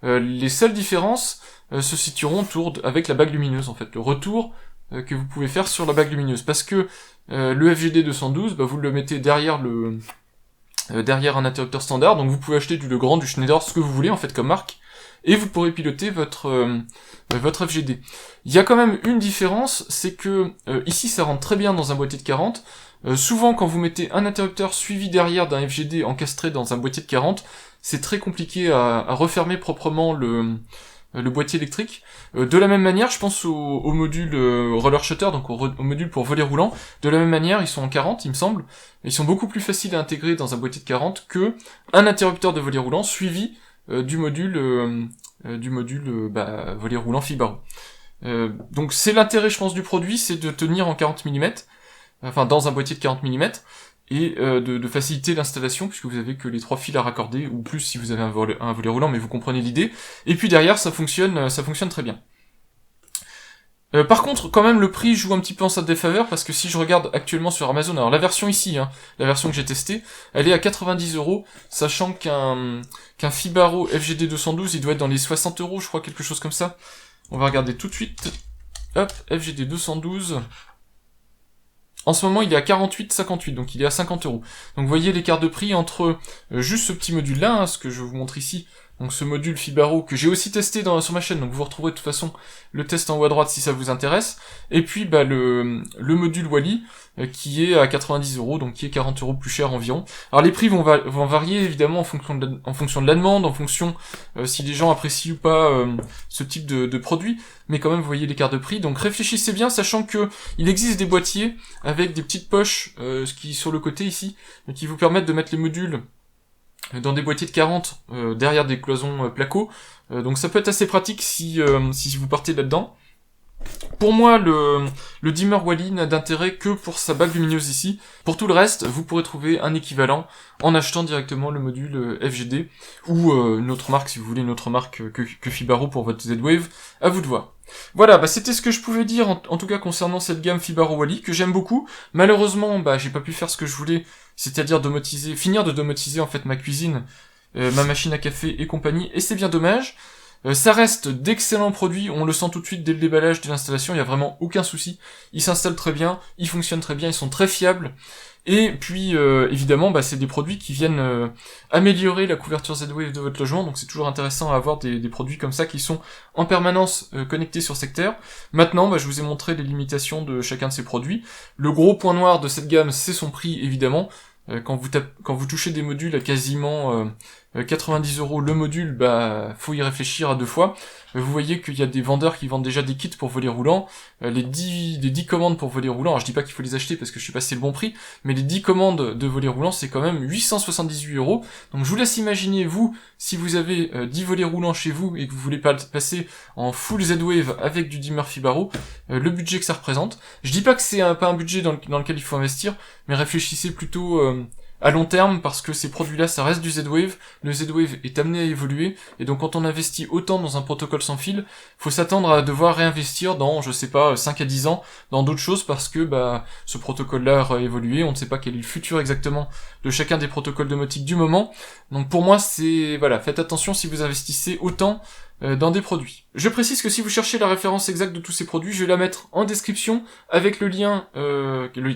Speaker 1: Les seules différences se situeront avec la bague lumineuse en fait, le retour que vous pouvez faire sur la bague lumineuse, parce que le FGD 212, vous le mettez derrière derrière un interrupteur standard, donc vous pouvez acheter du Legrand, du Schneider, ce que vous voulez en fait comme marque, et vous pourrez piloter votre FGD. Il y a quand même une différence, c'est que ici ça rentre très bien dans un boîtier de 40. Souvent quand vous mettez un interrupteur suivi derrière d'un FGD encastré dans un boîtier de 40, c'est très compliqué à refermer proprement le boîtier électrique. De la même manière, je pense au module roller shutter, donc au module pour volet roulant. De la même manière, ils sont en 40, il me semble. Ils sont beaucoup plus faciles à intégrer dans un boîtier de 40 que un interrupteur de volet roulant suivi du module volet roulant Fibaro. Donc c'est l'intérêt, je pense, du produit, c'est de tenir en 40 mm, enfin dans un boîtier de 40 mm, et de faciliter l'installation, puisque vous avez que les 3 fils à raccorder, ou plus si vous avez un volet roulant, mais vous comprenez l'idée. Et puis derrière, ça fonctionne très bien. Par contre, quand même, le prix joue un petit peu en sa défaveur, parce que si je regarde actuellement sur Amazon, alors la version ici, la version que j'ai testée, elle est à 90€, sachant qu'un Fibaro FGD 212, il doit être dans les 60€, je crois, quelque chose comme ça. On va regarder tout de suite. Hop, FGD 212... En ce moment, il est à 48,58, donc il est à 50€. Donc vous voyez l'écart de prix entre juste ce petit module-là, ce que je vous montre ici, donc ce module Fibaro que j'ai aussi testé sur ma chaîne, donc vous retrouverez de toute façon le test en haut à droite si ça vous intéresse, et puis le module Wally qui est à 90€, donc qui est 40€ plus cher environ. Alors les prix vont varier évidemment en fonction de la demande, en fonction si les gens apprécient ou pas ce type de produit, mais quand même vous voyez l'écart de prix, donc réfléchissez bien, sachant que il existe des boîtiers avec des petites poches qui sur le côté ici, qui vous permettent de mettre les modules dans des boîtiers de 40 derrière des cloisons placo, donc ça peut être assez pratique si vous partez là-dedans. Pour moi, le dimmer Wally n'a d'intérêt que pour sa bague lumineuse ici. Pour tout le reste, vous pourrez trouver un équivalent en achetant directement le module FGD, ou une autre marque, si vous voulez une autre marque que Fibaro pour votre Z-Wave, à vous de voir. Voilà, c'était ce que je pouvais dire en tout cas concernant cette gamme Fibaro Wally, que j'aime beaucoup. Malheureusement, j'ai pas pu faire ce que je voulais, c'est-à-dire finir de domotiser en fait ma cuisine, ma machine à café et compagnie, et c'est bien dommage. Ça reste d'excellents produits, on le sent tout de suite dès le déballage de l'installation, il y a vraiment aucun souci. Ils s'installent très bien, ils fonctionnent très bien, ils sont très fiables. Et puis évidemment, c'est des produits qui viennent améliorer la couverture Z-Wave de votre logement, donc c'est toujours intéressant à avoir des produits comme ça qui sont en permanence connectés sur secteur. Maintenant, je vous ai montré les limitations de chacun de ces produits. Le gros point noir de cette gamme, c'est son prix évidemment. Quand vous touchez des modules à quasiment 90€ le module, faut y réfléchir à 2 fois. Vous voyez qu'il y a des vendeurs qui vendent déjà des kits pour volets roulants, les 10 commandes pour volets roulants, alors je dis pas qu'il faut les acheter parce que je sais pas si c'est le bon prix, mais les 10 commandes de volets roulants c'est quand même 878€, donc je vous laisse imaginer vous, si vous avez 10 volets roulants chez vous et que vous voulez passer en full Z-Wave avec du dimmer Fibaro, le budget que ça représente. Je dis pas que c'est pas un budget dans lequel il faut investir, mais réfléchissez plutôt à long terme, parce que ces produits-là, ça reste du Z-Wave, le Z-Wave est amené à évoluer, et donc quand on investit autant dans un protocole sans fil, faut s'attendre à devoir réinvestir dans, 5 à 10 ans, dans d'autres choses, parce que ce protocole-là a évolué, on ne sait pas quel est le futur exactement de chacun des protocoles domotiques du moment, donc pour moi, faites attention si vous investissez autant dans des produits. Je précise que si vous cherchez la référence exacte de tous ces produits, je vais la mettre en description, avec le lien,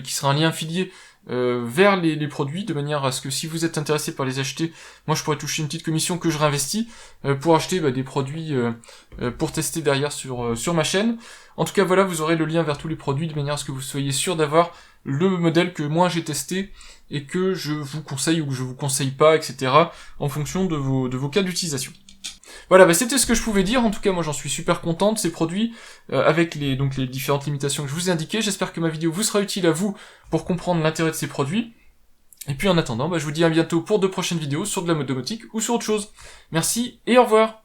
Speaker 1: qui sera un lien affilié vers les produits, de manière à ce que si vous êtes intéressé par les acheter, moi je pourrais toucher une petite commission que je réinvestis pour acheter des produits pour tester derrière sur ma chaîne. En tout cas voilà, vous aurez le lien vers tous les produits de manière à ce que vous soyez sûr d'avoir le modèle que moi j'ai testé et que je vous conseille ou que je vous conseille pas, etc. en fonction de vos cas d'utilisation. Voilà, bah c'était ce que je pouvais dire. En tout cas, moi j'en suis super content de ces produits, avec les différentes limitations que je vous ai indiquées. J'espère que ma vidéo vous sera utile à vous pour comprendre l'intérêt de ces produits. Et puis en attendant, bah, je vous dis à bientôt pour de prochaines vidéos sur de la mode domotique ou sur autre chose. Merci et au revoir.